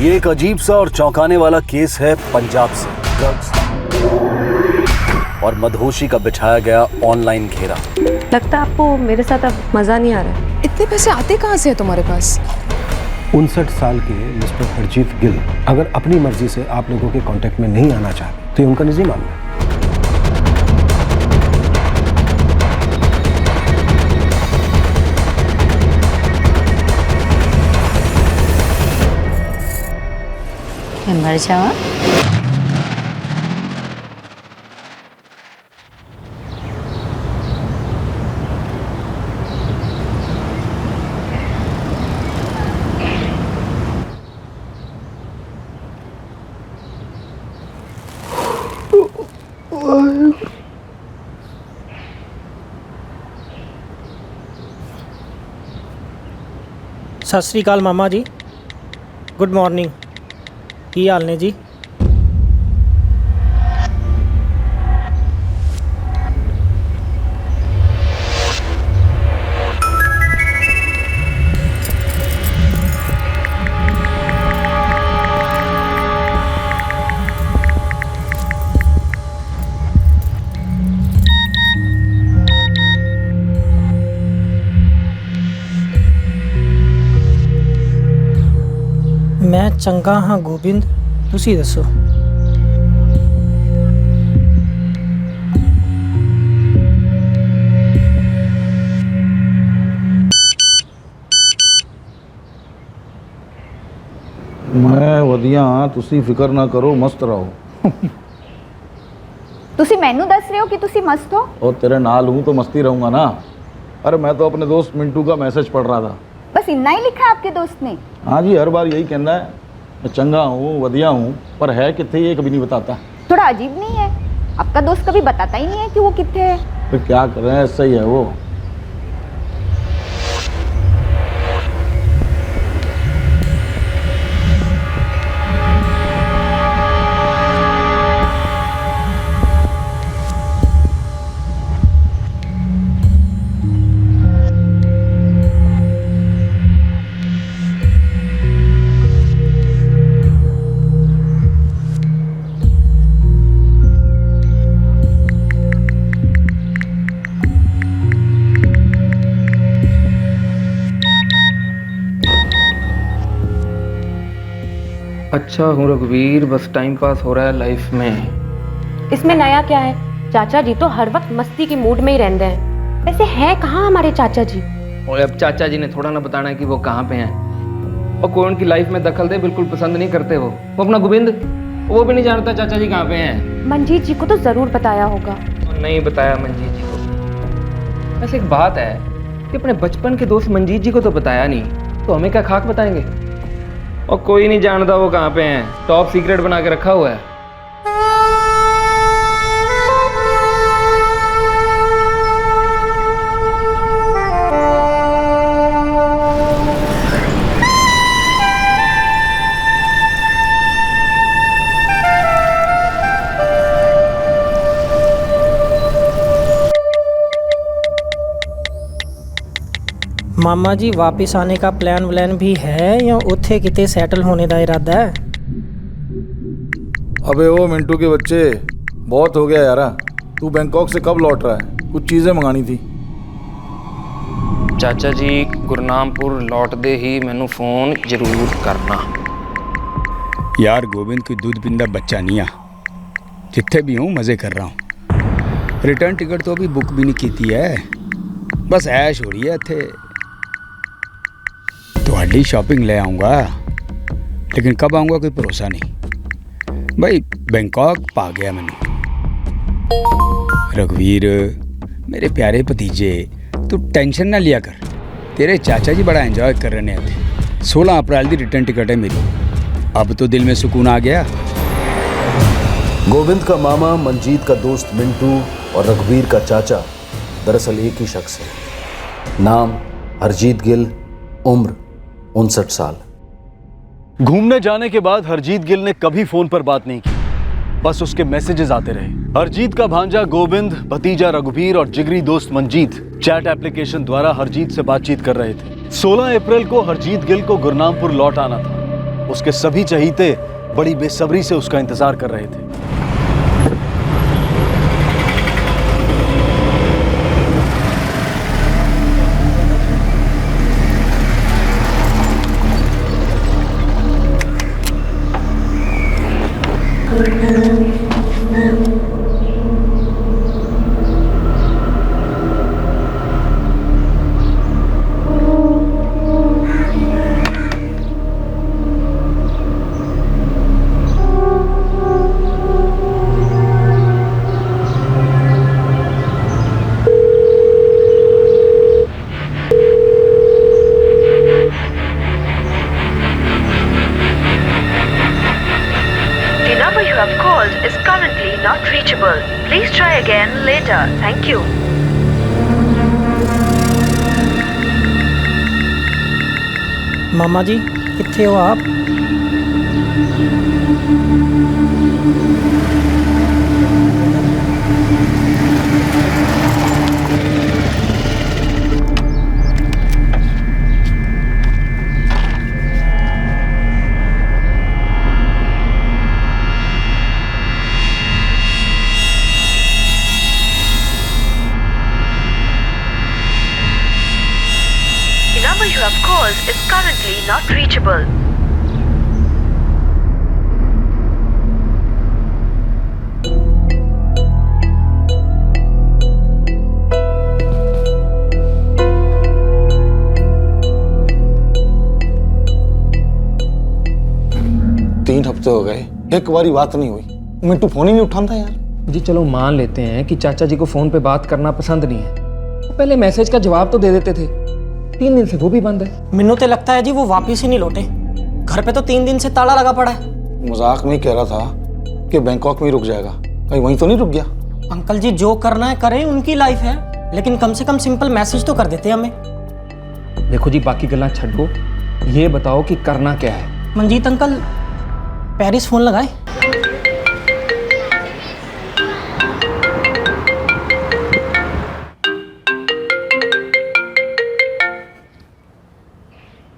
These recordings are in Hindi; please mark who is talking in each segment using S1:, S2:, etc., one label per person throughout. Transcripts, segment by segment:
S1: ये एक अजीब सा और चौंकाने वाला केस है पंजाब से। ड्रग्स और मदहोशी का बिछाया गया ऑनलाइन घेरा।
S2: लगता है आपको मेरे साथ अब मजा नहीं आ रहा है।
S3: इतने पैसे आते कहाँ से है तुम्हारे पास?
S4: 59 साल के मिस्टर हरजीत गिल अगर अपनी मर्जी से आप लोगों के कांटेक्ट में नहीं आना चाहते तो ये उनका निजी मामला है।
S5: मैं मर जाऊँ?
S6: सत श्री अकाल मामा जी, गुड मॉर्निंग। की हाल ने जी? मैं चंगा हाँ गोबिंद, तुसी दसो।
S7: मैं वधिया हाँ, तुसी फिकर ना करो, मस्त रहो।
S8: तुसी मैनू दस रहे हो कि तुसी मस्त हो?
S7: और तेरे नाल हूँ तो मस्ती रहूँगा ना। अरे मैं तो अपने दोस्त मिंटू का मैसेज पढ़ रहा था।
S8: बस इतना ही लिखा आपके दोस्त ने?
S7: हाँ जी, हर बार यही कहना है, मैं चंगा हूँ, वधिया हूँ, पर है कितने ये कभी नहीं बताता।
S8: थोड़ा अजीब नहीं है? आपका दोस्त कभी बताता ही नहीं है कि वो कितने है।
S7: तो क्या कर रहे हैं, ऐसा ही है वो।
S9: अच्छा हूँ रघुवीर, बस टाइम पास हो रहा है लाइफ में।
S2: इसमें नया क्या है? चाचा जी तो हर वक्त मस्ती के मूड में ही रहते हैं। वैसे है कहाँ हमारे चाचा जी?
S9: और अब चाचा जी ने थोड़ा ना बताना है कि वो कहाँ पे हैं। और कोई उनकी लाइफ में दखल दे बिल्कुल पसंद नहीं करते। वो अपना गोविंद, वो भी नहीं जानता चाचा जी कहाँ पे हैं।
S2: मंजीत जी को तो जरूर बताया होगा।
S9: और नहीं बताया मंजीत जी को। वैसे एक बात है कि अपने बचपन के दोस्त मंजीत जी को तो बताया नहीं, तो हमें क्या खाक बताएंगे। और कोई नहीं जानता वो कहाँ पे हैं, टॉप सीक्रेट बना के रखा हुआ है।
S6: मामा जी वापस आने का प्लान व्लान भी है या उथे किते सेटल होने का इरादा है?
S7: अबे ओ मिंटू के बच्चे, बहुत हो गया यारा। तू बैंकॉक से कब लौट रहा है? कुछ चीज़ें मंगानी थी।
S9: चाचा जी गुरनामपुर लौट दे ही मैनू फोन जरूर करना।
S10: यार गोविंद कोई दूध पिंदा बच्चा नहीं आ। जिथे भी हूँ मज़े कर रहा हूँ। रिटर्न टिकट तो अभी बुक भी नहीं की है, बस ऐश हो रही है इत्थे। थोड़ी शॉपिंग ले आऊँगा, लेकिन कब आऊँगा कोई भरोसा नहीं। भाई बैंकॉक पा गया मैंने। रघुवीर मेरे प्यारे भतीजे, तू टेंशन ना लिया कर। तेरे चाचा जी बड़ा एंजॉय कर रहे हैं। 16 अप्रैल की रिटर्न टिकट है मेरी। अब तो दिल में सुकून आ गया।
S1: गोविंद का मामा, मंजीत का दोस्त मिंटू और रघुवीर का चाचा दरअसल एक ही शख्स है। नाम हरजीत गिल, उम्र 59 साल। घूमने जाने के बाद हरजीत गिल ने कभी फोन पर बात नहीं की, बस उसके मैसेजेस आते रहे। हरजीत का भांजा गोविंद, भतीजा रघुवीर और जिगरी दोस्त मंजीत चैट एप्लीकेशन द्वारा हरजीत से बातचीत कर रहे थे। 16 अप्रैल को हरजीत गिल को गुरनामपुर लौट आना था उसके सभी चहीते बड़ी बेसब्री से उसका इंतजार कर रहे थे।
S11: Is currently not reachable. Please try again later. Thank you.
S6: मामा जी कितने हो आप?
S11: You have called is currently not reachable.
S7: तीन हफ्ते हो गए, एक बारी बात नहीं हुई। मिंटू फोन ही नहीं उठाता यार।
S9: जी चलो मान लेते हैं कि चाचा जी को फ़ोन पे बात करना पसंद नहीं है, तो पहले मैसेज का जवाब तो दे देते थे। 3 दिन से वो भी बंद है।
S6: मिन्नू तो लगता है जी वो वापिस ही नहीं लौटे। घर पे तो 3 दिन से ताला लगा पड़ा है।
S7: मजाक में ही कह रहा था कि बैंकॉक में ही रुक जाएगा, कहीं वहीं तो नहीं रुक गया?
S6: अंकल जी जो करना है करें, उनकी लाइफ है, लेकिन कम से कम सिंपल मैसेज तो कर देते हमें।
S9: देखो जी बाकी गल्ला छड्डो, ये बताओ कि करना क्या है।
S6: मंजीत अंकल पेरिस फोन लगाए।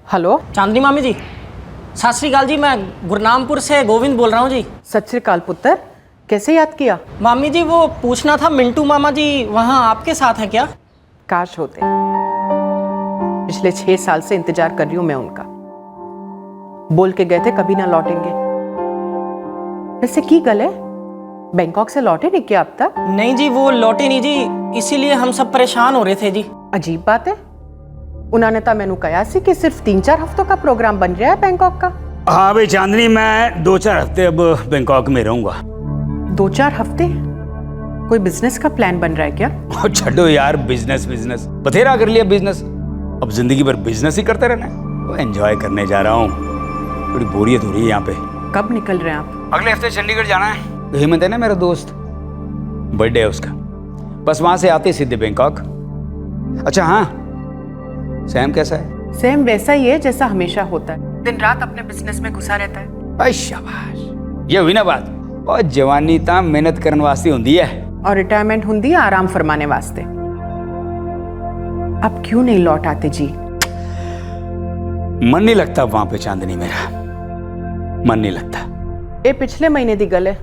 S12: हेलो
S6: चांदनी मामी जी, सत श्री अकाल जी। मैं गुरनामपुर से गोविंद बोल रहा हूँ जी।
S12: सत श्री अकाल पुत्र, कैसे याद किया?
S6: मामी जी वो पूछना था, मिंटू मामा जी वहाँ आपके साथ हैं क्या?
S12: काश होते, पिछले 6 साल से इंतजार कर रही हूँ मैं उनका। बोल के गए थे कभी ना लौटेंगे। वैसे की गल है, बैंकॉक से लौटे नहीं क्या अब तक?
S6: नहीं जी वो लौटे नहीं जी, इसीलिए हम सब परेशान हो रहे थे जी।
S12: अजीब बात है, उन्होंने तो मैनू कहा सी कि सिर्फ 3-4 हफ्तों का प्रोग्राम बन रहा है बैंकॉक का।
S10: हाँ भाई चांदनी, मैं 2-4 हफ्ते अब बैंकॉक में रहूंगा।
S12: 2-4 हफ्ते? कोई बिजनेस का प्लान बन रहा है क्या?
S10: छड्डो यार, बिजनेस बथेरा कर लिया बिजनेस, अब जिंदगी भर बिजनेस ही करते रहना है। वो एंजॉय करने जा रहा हूँ, थोड़ी बोरियत हो रही है यहाँ पे।
S12: कब निकल रहे हैं आप?
S10: अगले हफ्ते चंडीगढ़ जाना है। हेमंत है ना मेरा दोस्त, बर्थडे है उसका, बस वहां से आते सीधे बैंकॉक। अच्छा हाँ, सैम कैसा है?
S12: सैम वैसा ही है जैसा हमेशा होता है, दिन रात अपने बिजनेस में घुसा रहता है।
S10: शाबाश, ये हुई ना बात। और जवानी ता मेहनत करने वास्ते होती है,
S12: और रिटायरमेंट होती है आराम फरमाने वास्ते। अब क्यों नहीं लौट आते जी?
S10: मन नहीं लगता वहां पे चांदनी, मेरा मन नहीं लगता।
S12: ये पिछले महीने दी गल है,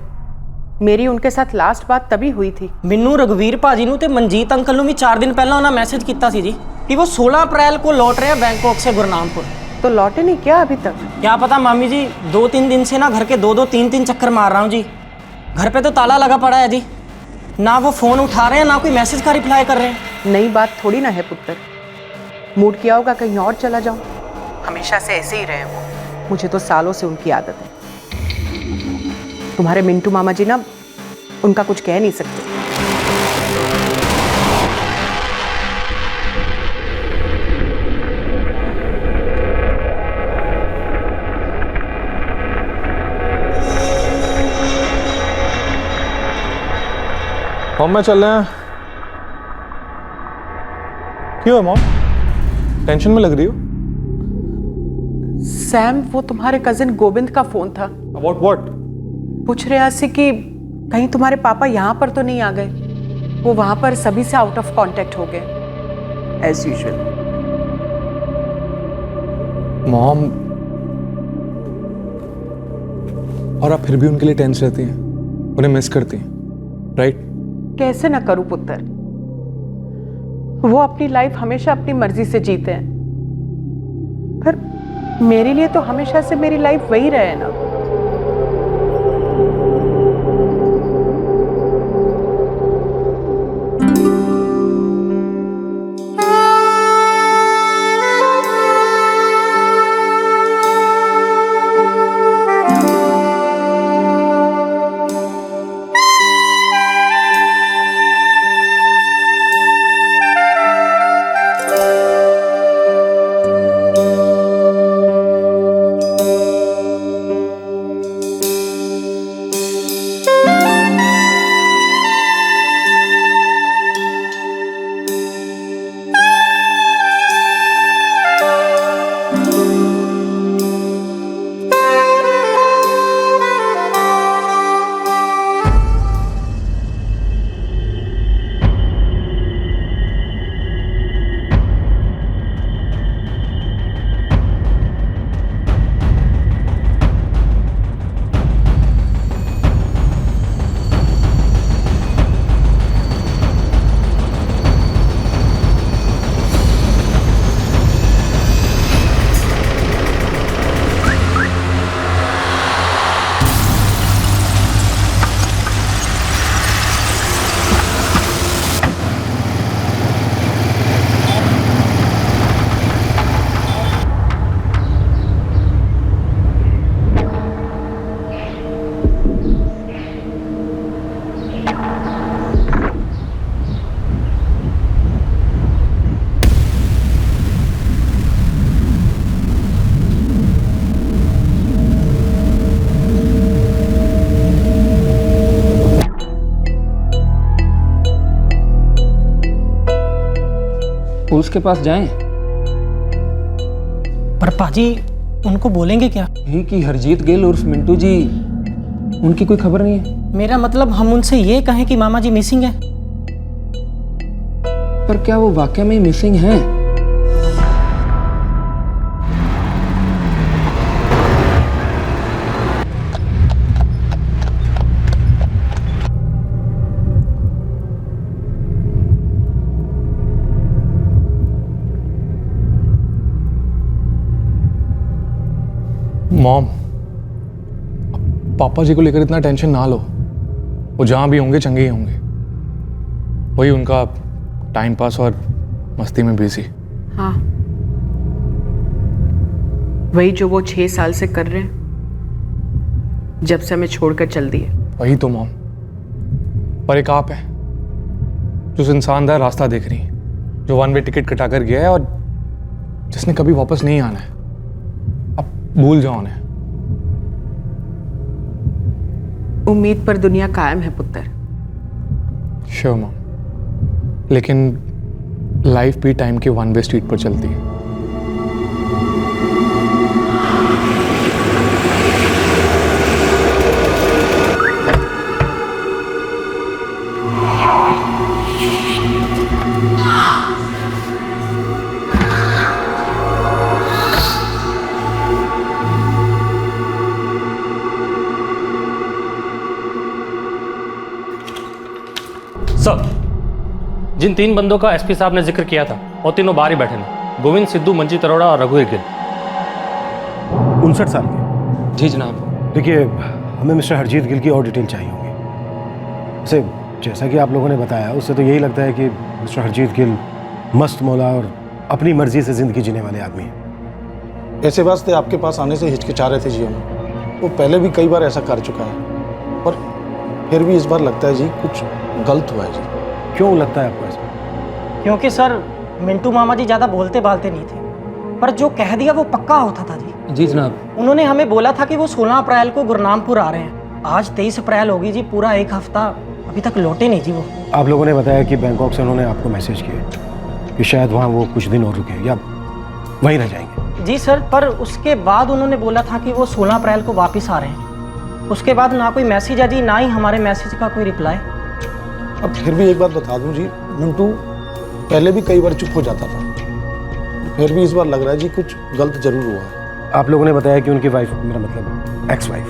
S12: मेरी उनके साथ लास्ट बात तभी हुई थी।
S6: मिन्नू रघुवीर भाजी नू ते मंजीत अंकल नू भी 4 दिन पहला उन्हें मैसेज किया सी जी कि वो 16 अप्रैल को लौट रहे हैं बैंकॉक से गुरनामपुर।
S12: तो लौटे नहीं क्या अभी तक?
S6: क्या पता मामी जी, 2-3 दिन से ना घर के 2-2, 3-3 चक्कर मार रहा हूँ जी। घर पे तो ताला लगा पड़ा है जी, ना वो फोन उठा रहे हैं ना कोई मैसेज का रिप्लाई कर रहे हैं।
S12: नई बात थोड़ी ना है पुत्र, मूड किया होगा कहीं और चला जाऊं। हमेशा से ऐसे ही रहे वो, मुझे तो सालों से उनकी आदत है। तुम्हारे मिंटू मामा जी ना उनका कुछ कह नहीं सकते।
S13: मॉम में चल रहे हैं। क्यों है मॉम, टेंशन में लग रही हो?
S12: सैम, वो तुम्हारे कजिन गोविंद का फोन था।
S13: About what?
S12: पूछ रहे थे कि कहीं तुम्हारे पापा यहाँ पर तो नहीं आ गए। वो वहां पर सभी से आउट ऑफ कांटेक्ट हो गए एज यूजुअल।
S13: मॉम, और आप फिर भी उनके लिए टेंस रहती हैं, उन्हें मिस करती हैं, राइट?
S12: कैसे ना करूं पुत्र, वो अपनी लाइफ हमेशा अपनी मर्जी से जीते हैं, पर मेरे लिए तो हमेशा से मेरी लाइफ वही रहे ना।
S9: पुलिस के पास जाएं?
S6: पर पाजी उनको बोलेंगे क्या?
S9: यही कि हरजीत गिल उर्फ मिंटू जी, उनकी कोई खबर नहीं है।
S6: मेरा मतलब हम उनसे ये कहें कि मामा जी मिसिंग है।
S9: पर क्या वो वाकई में मिसिंग हैं?
S13: मॉम, पापा जी को लेकर इतना टेंशन ना लो, वो जहां भी होंगे चंगे ही होंगे। वही उनका टाइम पास और मस्ती में बिजी।
S12: हाँ, वही जो वो 6 साल से कर रहे हैं, जब से हमें छोड़कर चल दिए।
S13: वही तो मॉम, पर एक आप है जो इंसानदार रास्ता देख रही है, जो 1 वे टिकट कटाकर गया है और जिसने कभी वापस नहीं आना है। अब भूल जाओ उन्हें।
S12: उम्मीद पर दुनिया कायम है पुत्र।
S13: श्योर मॉम, लेकिन लाइफ भी टाइम के 1 वे स्ट्रीट पर चलती है।
S14: सर, जिन 3 बंदों का एसपी साहब ने जिक्र किया था वो तीनों बाहर ही बैठे हैं। गोविंद, सिद्धू, मंजीत अरोड़ा और रघुवीर गिल।
S4: 59 साल के।
S9: जी जनाब।
S4: देखिए, हमें मिस्टर हरजीत गिल की और डिटेल चाहिए होगी। वैसे जैसा कि आप लोगों ने बताया, उससे तो यही लगता है कि मिस्टर हरजीत गिल मस्त मौला और अपनी मर्जी से ज़िंदगी जीने वाले आदमी हैं।
S7: ऐसे वास्ते आपके पास आने से हिचकिचा रहे थे जी हमें। वो पहले भी कई बार ऐसा कर चुका है, पर फिर भी इस बार लगता है जी कुछ गलत हुआ है जी।
S4: क्यों लगता है आपको ऐसा?
S6: क्योंकि सर मिंटू मामा जी ज़्यादा बोलते बालते नहीं थे, पर जो कह दिया वो पक्का होता था जी।
S9: जी जनाब।
S6: उन्होंने हमें बोला था कि वो 16 अप्रैल को गुरनामपुर आ रहे हैं। आज 23 अप्रैल होगी जी, पूरा 1 हफ्ता अभी तक लौटे नहीं जी वो।
S4: आप लोगों ने बताया कि बैंकॉक से उन्होंने आपको मैसेज किया कि शायद वहाँ वो कुछ दिन और रुके या वहीं रह जाएंगे।
S6: जी सर, पर उसके बाद उन्होंने बोला था कि वो 16 अप्रैल को वापस आ रहे हैं। उसके बाद ना कोई मैसेज है जी, ना ही हमारे मैसेज का कोई रिप्लाई।
S7: अब फिर भी एक बात बता दूं जी, मिंटू पहले भी कई बार चुप हो जाता था, फिर भी इस बार लग रहा है जी कुछ गलत जरूर हुआ है।
S4: आप लोगों ने बताया कि उनकी वाइफ, मेरा मतलब एक्स वाइफ,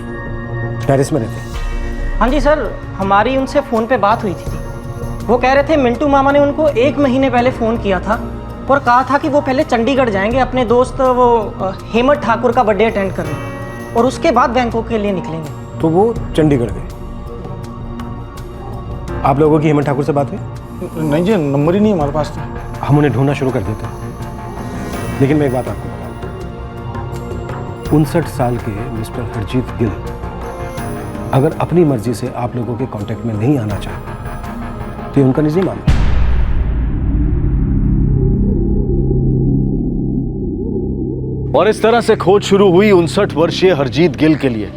S4: पेरिस में रहते हैं?
S6: हाँ जी सर, हमारी उनसे फ़ोन पे बात हुई थी। वो कह रहे थे मिंटू मामा ने उनको 1 महीने पहले फ़ोन किया था और कहा था कि वो पहले चंडीगढ़ जाएंगे अपने दोस्त वो हेमंत ठाकुर का बर्थडे अटेंड करने और उसके बाद बैंकॉक के लिए निकलेंगे।
S4: तो वो चंडीगढ़ गए। आप लोगों की हेमंत ठाकुर से बात हुई?
S7: नहीं जी, नंबर ही नहीं हमारे पास। तो
S4: हम उन्हें ढूंढना शुरू कर देते हैं। लेकिन मैं एक बात आपको बताऊं, 59 साल के मिस्टर हरजीत गिल अगर अपनी मर्जी से आप लोगों के कांटेक्ट में नहीं आना चाहते तो ये उनका निजी मामला है।
S1: और इस तरह से खोज शुरू हुई 59 वर्षीय हरजीत गिल के लिए,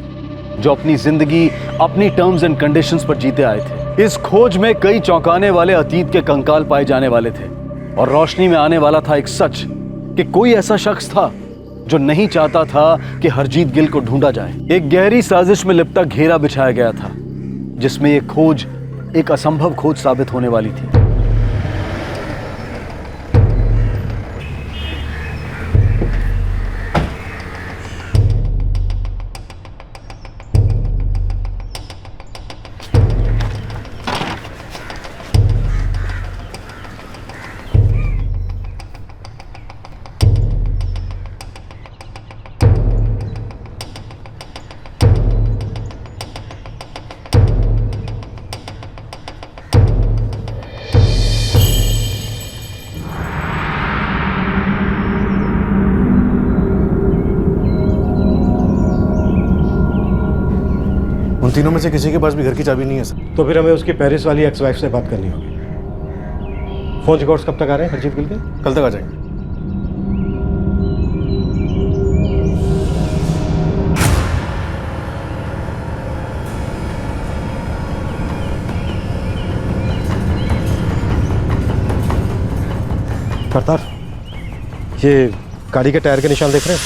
S1: जो अपनी जिंदगी अपनी टर्म्स एंड कंडीशंस पर जीते आए थे। इस खोज में कई चौंकाने वाले अतीत के कंकाल पाए जाने वाले थे और रोशनी में आने वाला था एक सच कि कोई ऐसा शख्स था जो नहीं चाहता था कि हरजीत गिल को ढूंढा जाए। एक गहरी साजिश में लिपटा घेरा बिछाया गया था जिसमें यह खोज एक असंभव खोज साबित होने वाली थी।
S7: उन तीनों में से किसी के पास भी घर की चाबी नहीं है सर।
S4: तो फिर हमें उसकी पेरिस वाली एक्स वाइफ से बात करनी होगी। फोन रिकॉर्ड्स कब तक आ रहे हैं हरजीत गिल के?
S7: कल तक आ जाएंगे।
S4: करतार, ये गाड़ी के टायर के निशान देख रहे हैं?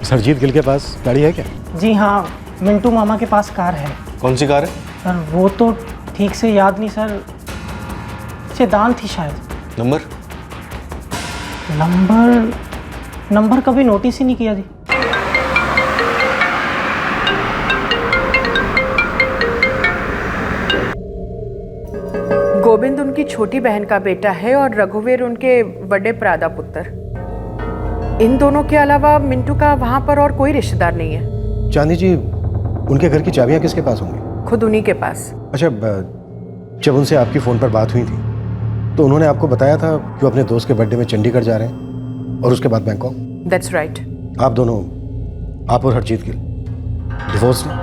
S4: हरजीत गिल के पास गाड़ी है क्या?
S6: जी हाँ, मिंटू मामा के पास कार है।
S7: कौन सी कार है?
S6: सर वो तो ठीक से याद नहीं सर, सेडान थी शायद।
S7: नंबर
S6: नंबर कभी नोटिस ही नहीं किया जी।
S12: गोविंद उनकी छोटी बहन का बेटा है और रघुवीर उनके बड़े प्रादा पुत्र। इन दोनों के अलावा मिंटू का वहां पर और कोई रिश्तेदार नहीं है।
S4: चांदी जी, उनके घर की चाबियां किसके पास होंगी?
S12: खुद उन्हीं के पास।
S4: अच्छा, जब उनसे आपकी फ़ोन पर बात हुई थी तो उन्होंने आपको बताया था कि वो अपने दोस्त के बर्थडे में चंडीगढ़ जा रहे हैं और उसके बाद बैंकॉक?
S12: That's right.
S4: आप दोनों, आप और हरजीत गिल डिवोर्स हैं?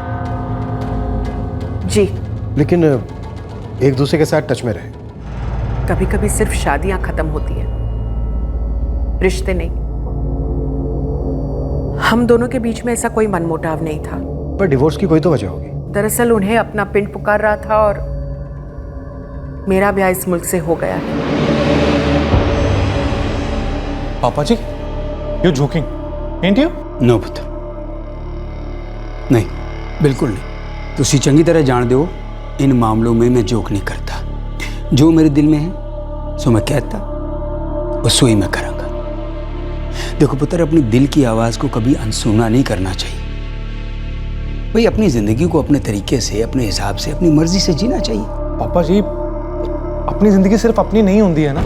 S12: जी।
S4: लेकिन एक दूसरे के साथ टच में रहे?
S12: कभी कभी सिर्फ शादियां खत्म होती हैं, रिश्ते नहीं। हम दोनों के बीच में ऐसा कोई मनमुटाव नहीं था।
S4: पर डिवोर्स की कोई तो वजह होगी।
S12: दरअसल उन्हें अपना पिंड पुकार रहा था और मेरा ब्याह इस मुल्क से हो गया है।
S13: पापा जी, you joking, ain't you?
S10: No पुत्र, नहीं, बिल्कुल नहीं। तुसी चंगी तरह जान दो, इन मामलों में मैं जोक नहीं करता। जो मेरे दिल में है सो मैं कहता, और सो ही मैं करांगा। देखो पुत्र, अपनी दिल की आवाज़ को कभी अनसुना नहीं करना चाहिए भाई। अपनी ज़िंदगी को अपने तरीके से, अपने हिसाब से, अपनी मर्जी से जीना चाहिए।
S13: पापा जी, अपनी ज़िंदगी सिर्फ अपनी नहीं होती है ना।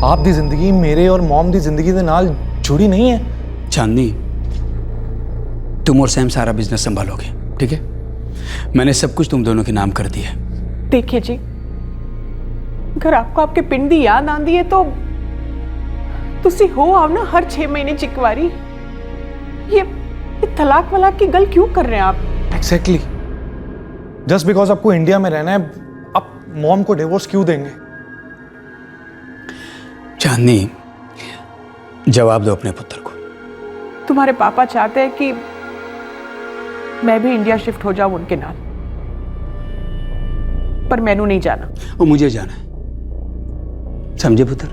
S13: आप दी ज़िंदगी मेरे और मॉम दी ज़िंदगी के नाल जुड़ी नहीं है।
S10: चांदनी, तुम और सैम सारा बिजनेस संभालोगे, ठीक है? मैंने सब कुछ तुम दोनों के नाम कर दिया है।
S12: देखिए जी, अगर आपको आपके पिंड दी याद आंदी है तो तुसी हो आओ ना हर 6 महीने चिकवारी। ये तलाक वलाक की गल क्यों कर रहे हैं आप?
S13: एग्जैक्टली, जस्ट बिकॉज आपको इंडिया में रहना है, आप मॉम को डिवोर्स क्यों देंगे?
S10: चांदनी, जवाब दो अपने पुत्र को।
S12: तुम्हारे पापा चाहते हैं कि मैं भी इंडिया शिफ्ट हो जाऊं उनके नाल, पर मैनू नहीं जाना।
S10: और मुझे जाना है, समझे पुत्र?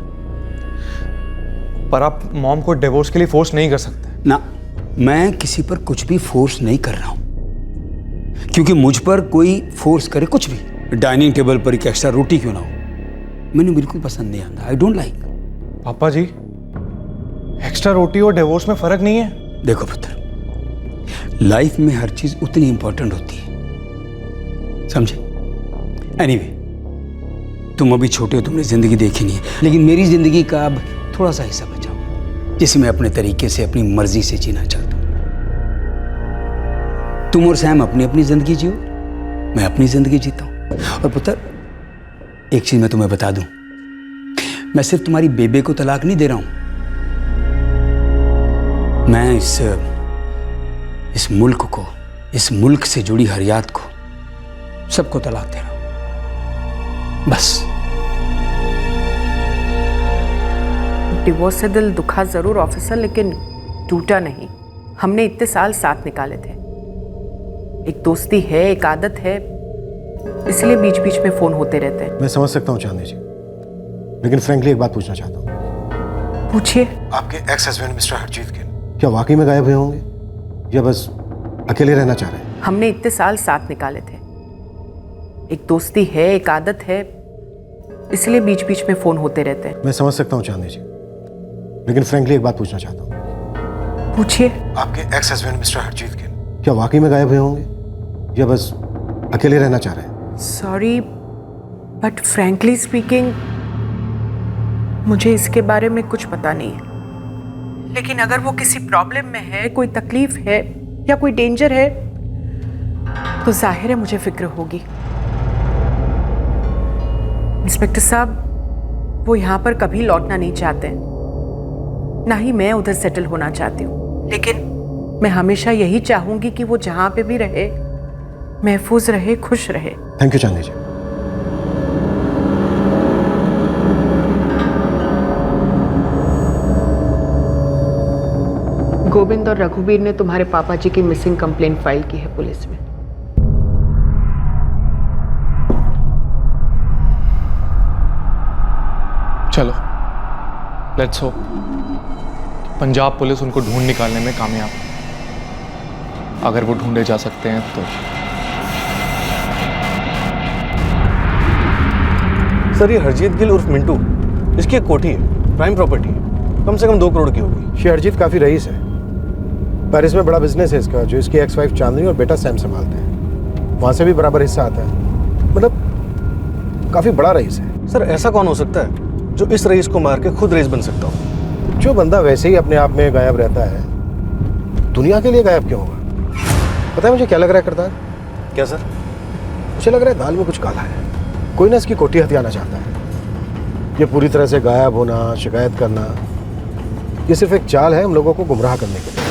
S13: पर आप मॉम को डिवोर्स के लिए फोर्स नहीं कर सकते
S10: ना। मैं किसी पर कुछ भी फोर्स नहीं कर रहा हूं, क्योंकि मुझ पर कोई फोर्स करे कुछ भी, डाइनिंग टेबल पर एक एक्स्ट्रा रोटी क्यों ना हो, मैंने बिल्कुल पसंद नहीं आता। I don't like.
S13: पापा जी, एक्स्ट्रा रोटी और डिवोर्स में फर्क नहीं है।
S10: देखो पुत्र, लाइफ में हर चीज उतनी इंपॉर्टेंट होती है, समझे? एनीवे, तुम अभी छोटे हो, तुमने जिंदगी देखी नहीं है, लेकिन मेरी जिंदगी का अब थोड़ा सा हिस्सा बचा हुआ जिसे मैं अपने तरीके से अपनी मर्जी से जीना चाहता हूं। तुम और सैम अपनी अपनी जिंदगी जियो, मैं अपनी जिंदगी जीता हूं। और पुत्र, एक चीज मैं तुम्हें बता दूं, मैं सिर्फ तुम्हारी बेबे को तलाक नहीं दे रहा हूं, मैं इस मुल्क को, इस मुल्क से जुड़ी हरियात को, सबको तलाक दे रहा हूं, बस।
S12: डिवोर्स से दिल दुखा जरूर ऑफिसर, लेकिन टूटा नहीं। हमने इतने साल साथ निकाले थे, एक दोस्ती है, एक आदत है, इसलिए बीच बीच में फोन होते रहते हैं।
S4: मैं समझ सकता हूँ चांदनी जी, लेकिन फ्रैंकली एक बात पूछना चाहता हूँ।
S12: पूछिए।
S4: आपके ex husband mister Harjeet Gill क्या वाकई में गायब हुए होंगे या बस अकेले रहना चाह रहे हैं?
S12: हमने इतने साल साथ निकाले थे, एक दोस्ती है, एक आदत है, इसलिए बीच बीच में फोन होते रहते हैं।
S4: मैं समझ सकता हूँ चांदनी जी, लेकिन फ्रैंकली एक बात पूछना चाहता हूँ।
S12: पूछिए।
S4: आपके ex husband mister Harjeet Gill क्या वाकई में गायब हुए होंगे या बस अकेले रहना चाह रहे हैं?
S12: सॉरी, बट फ्रैंकली स्पीकिंग मुझे इसके बारे में कुछ पता नहीं है, लेकिन अगर वो किसी प्रॉब्लम में है, कोई तकलीफ है या कोई डेंजर है, तो जाहिर है मुझे फिक्र होगी। इंस्पेक्टर साहब, वो यहाँ पर कभी लौटना नहीं चाहते, ना ही मैं उधर सेटल होना चाहती हूँ, लेकिन मैं हमेशा यही चाहूंगी कि वो जहाँ पे भी रहे, महफूज रहे, खुश रहे।
S4: थैंक यू चांदनी जी।
S12: गोविंद और रघुवीर ने तुम्हारे पापा जी की मिसिंग कंप्लेंट फाइल की है पुलिस में।
S13: चलो, लेट्स होप पंजाब पुलिस उनको ढूंढ निकालने में कामयाब हो। अगर वो ढूंढे जा सकते हैं तो।
S7: सर, ये हरजीत गिल उर्फ मिंटू, इसकी एक कोठी है, प्राइम प्रॉपर्टी है, कम से कम 2 करोड़ की होगी।
S4: ये हरजीत काफ़ी रईस है, पेरिस में बड़ा बिजनेस है इसका, जो इसकी एक्स वाइफ चांदनी और बेटा सैम संभालते हैं। वहाँ से भी बराबर हिस्सा आता है, मतलब काफ़ी बड़ा रईस है।
S7: सर, ऐसा कौन हो सकता है जो इस रईस को मार के खुद रईस बन सकता हो?
S4: जो बंदा वैसे ही अपने आप में गायब रहता है, दुनिया के लिए गायब क्यों होगा? पता है मुझे क्या लग रहा है करतार?
S7: क्या सर?
S4: मुझे लग रहा है दाल में कुछ काला है। कोई ना इसकी कोठी हथियाना चाहता है। ये पूरी तरह से गायब होना, शिकायत करना, ये सिर्फ एक चाल है हम लोगों को गुमराह करने के लिए।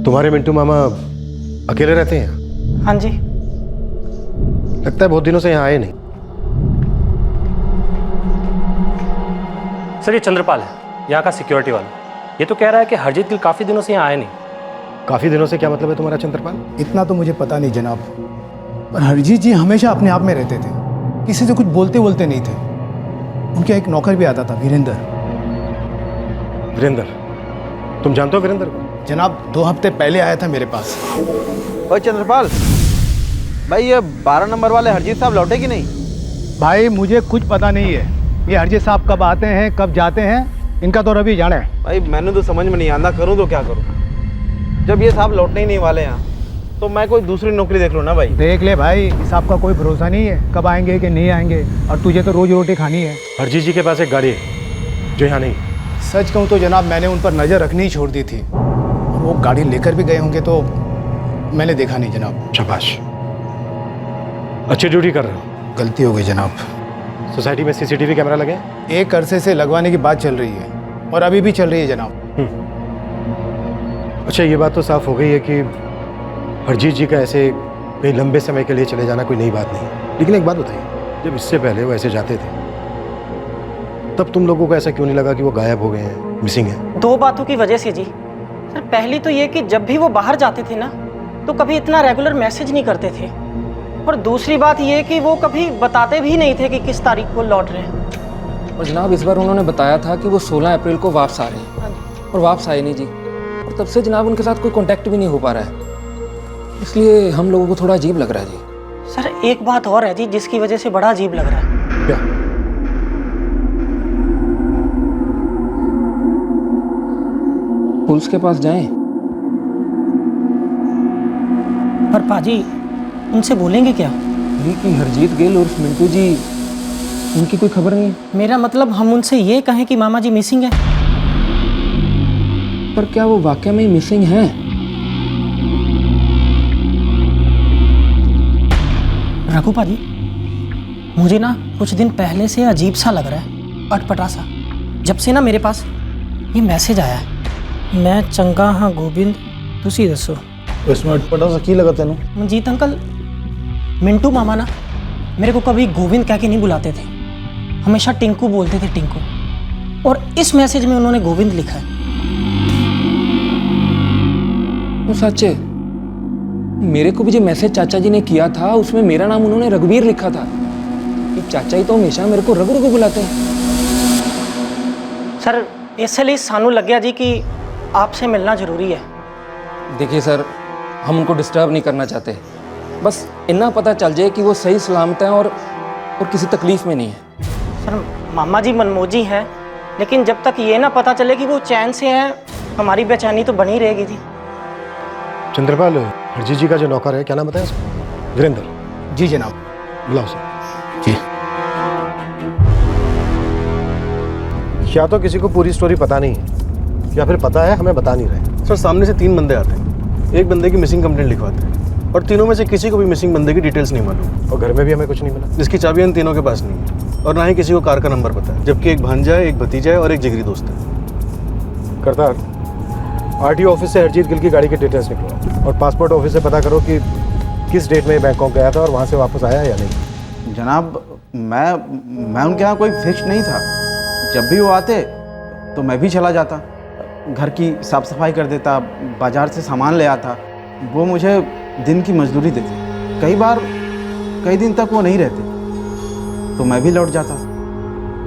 S4: तुम्हारे मिंटू मामा अकेले रहते हैं?
S6: हाँ जी।
S4: लगता है बहुत दिनों से यहाँ आए नहीं।
S14: सर ये चंद्रपाल है, यहाँ का सिक्योरिटी वाला। ये तो कह रहा है कि हरजीत गिल काफ़ी दिनों से यहाँ आए नहीं।
S4: काफ़ी दिनों से क्या मतलब है तुम्हारा चंद्रपाल?
S15: इतना तो मुझे पता नहीं जनाब, पर हरजीत जी हमेशा अपने आप में रहते थे, किसी से कुछ बोलते बोलते नहीं थे। उनका एक नौकर भी आता था, वीरेंद्र।
S4: वीरेंद्र? तुम जानते हो वीरेंद्र को?
S15: जनाब 2 हफ्ते पहले आया था मेरे पास।
S16: ओए चंद्रपाल भाई, ये 12 नंबर वाले हरजीत साहब लौटे कि नहीं?
S15: भाई मुझे कुछ पता नहीं है, ये हरजीत साहब कब आते हैं कब जाते हैं, इनका तो रवि जाने।
S16: भाई मैंने तो समझ में नहीं आंदा, करूँ तो क्या करूँ? जब ये साहब लौटने ही नहीं वाले यहाँ, तो मैं कोई दूसरी नौकरी देख लूँ ना भाई।
S15: देख ले भाई, इस आपका कोई भरोसा नहीं है कब आएंगे कि नहीं आएंगे, और तुझे तो रोज रोटी खानी है।
S4: हरजीत जी के पास एक गाड़ी है जो यहाँ नहीं।
S15: सच कहूँ तो जनाब मैंने उन पर नज़र रखनी ही छोड़ दी थी, और वो गाड़ी लेकर भी गए होंगे तो मैंने देखा नहीं जनाब।
S4: शाबाश, अच्छी ड्यूटी कर रहे हो।
S15: गलती हो गई जनाब।
S4: सोसाइटी में सीसीटीवी कैमरा लगे?
S15: एक अरसे से लगवाने की बात चल रही है, और अभी भी चल रही है जनाब।
S4: अच्छा, ये बात तो साफ हो गई है कि हरजीत जी का ऐसे कहीं लंबे समय के लिए चले जाना कोई नई बात नहीं। लेकिन एक बात बताइए, जब इससे पहले वो ऐसे जाते थे तब तुम लोगों को ऐसा क्यों नहीं लगा कि वो गायब हो गए हैं, मिसिंग है?
S6: 2 बातों की वजह से जी। सर पहली तो ये कि जब भी वो बाहर जाते थे ना, तो कभी इतना रेगुलर मैसेज नहीं करते थे, और दूसरी बात ये कि वो कभी बताते भी नहीं थे कि किस तारीख को लौट रहे हैं।
S9: और जनाब इस बार उन्होंने बताया था कि वो 16 अप्रैल को वापस आ रहे हैं, और वापस आए नहीं जी। और तब से जनाब उनके साथ कोई कांटेक्ट भी नहीं हो पा रहा है, इसलिए हम लोगों को थोड़ा अजीब लग रहा है जी।
S6: सर एक बात और है जी जिसकी वजह से बड़ा अजीब लग रहा है।
S4: क्या?
S9: पुलिस के पास जाएं?
S6: पर पाजी उनसे बोलेंगे क्या?
S9: ये कि हरजीत गिल और मिंटू जी, उनकी कोई खबर नहीं है।
S6: मेरा मतलब हम उनसे ये कहें कि मामा जी मिसिंग है।
S9: पर क्या वो वाकई में मिसिंग हैं?
S6: रघु पाजी, मुझे ना कुछ दिन पहले से अजीब सा लग रहा है, अटपटा सा। जब से ना मेरे पास ये मैसेज आया है, मैं चंगा हाँ गोविंद, तुसी दसो।
S7: इसमें अटपटा सा की लगा तेनू?
S6: मंजीत अंकल, मिंटू मामा ना मेरे को कभी गोविंद कह के नहीं बुलाते थे, हमेशा टिंकू बोलते थे, टिंकू। और इस मैसेज में उन्होंने गोविंद लिखा है।
S9: वो सच है, मेरे को भी जो मैसेज चाचा जी ने किया था उसमें मेरा नाम उन्होंने रघुवीर लिखा था। कि चाचा जी तो हमेशा मेरे को रघु रघु बुलाते हैं।
S6: सर इसलिए सानू लग गया जी कि आपसे मिलना जरूरी है।
S9: देखिए सर, हम उनको डिस्टर्ब नहीं करना चाहते, बस इतना पता चल जाए कि वो सही सलामत हैं और किसी तकलीफ में नहीं है।
S6: सर मामा जी मनमोजी हैं, लेकिन जब तक ये ना पता चले कि वो चैन से हैं, हमारी बेचैनी तो बनी रहेगी थी।
S4: चंद्रपाल, हरजीत जी का जो नौकर है, क्या नाम बताया उसका? वीरेंद्र?
S15: जी जनाब।
S4: बुलाओ सर।
S15: जी।
S4: या तो किसी को पूरी स्टोरी पता नहीं है, या फिर पता है हमें बता नहीं रहे।
S7: सर सामने से 3 बंदे आते हैं, एक बंदे की मिसिंग कंप्लेंट लिखवाते हैं, और तीनों में से किसी को भी मिसिंग बंदे की डिटेल्स नहीं मालूम।
S4: और घर में भी हमें कुछ नहीं मिला।
S7: जिसकी चाबी इन तीनों के पास नहीं है, और ना ही किसी को कार का नंबर पता है, जबकि एक भांजा है, एक भतीजा है और एक जिगरी दोस्त है।
S4: करतार, आरटीओ ऑफिस से हरजीत गिल की गाड़ी के डिटेल्स निकलवाओ, और पासपोर्ट ऑफिस से पता करो कि किस डेट में बैंकॉक गया था और वहाँ से वापस आया या नहीं।
S16: जनाब मैं उनके यहाँ कोई फिक्स नहीं था, जब भी वो आते तो मैं भी चला जाता, घर की साफ़ सफाई कर देता, बाज़ार से सामान ले आता। वो मुझे दिन की मजदूरी देते, कई बार कई दिन तक वो नहीं रहते तो मैं भी लौट जाता,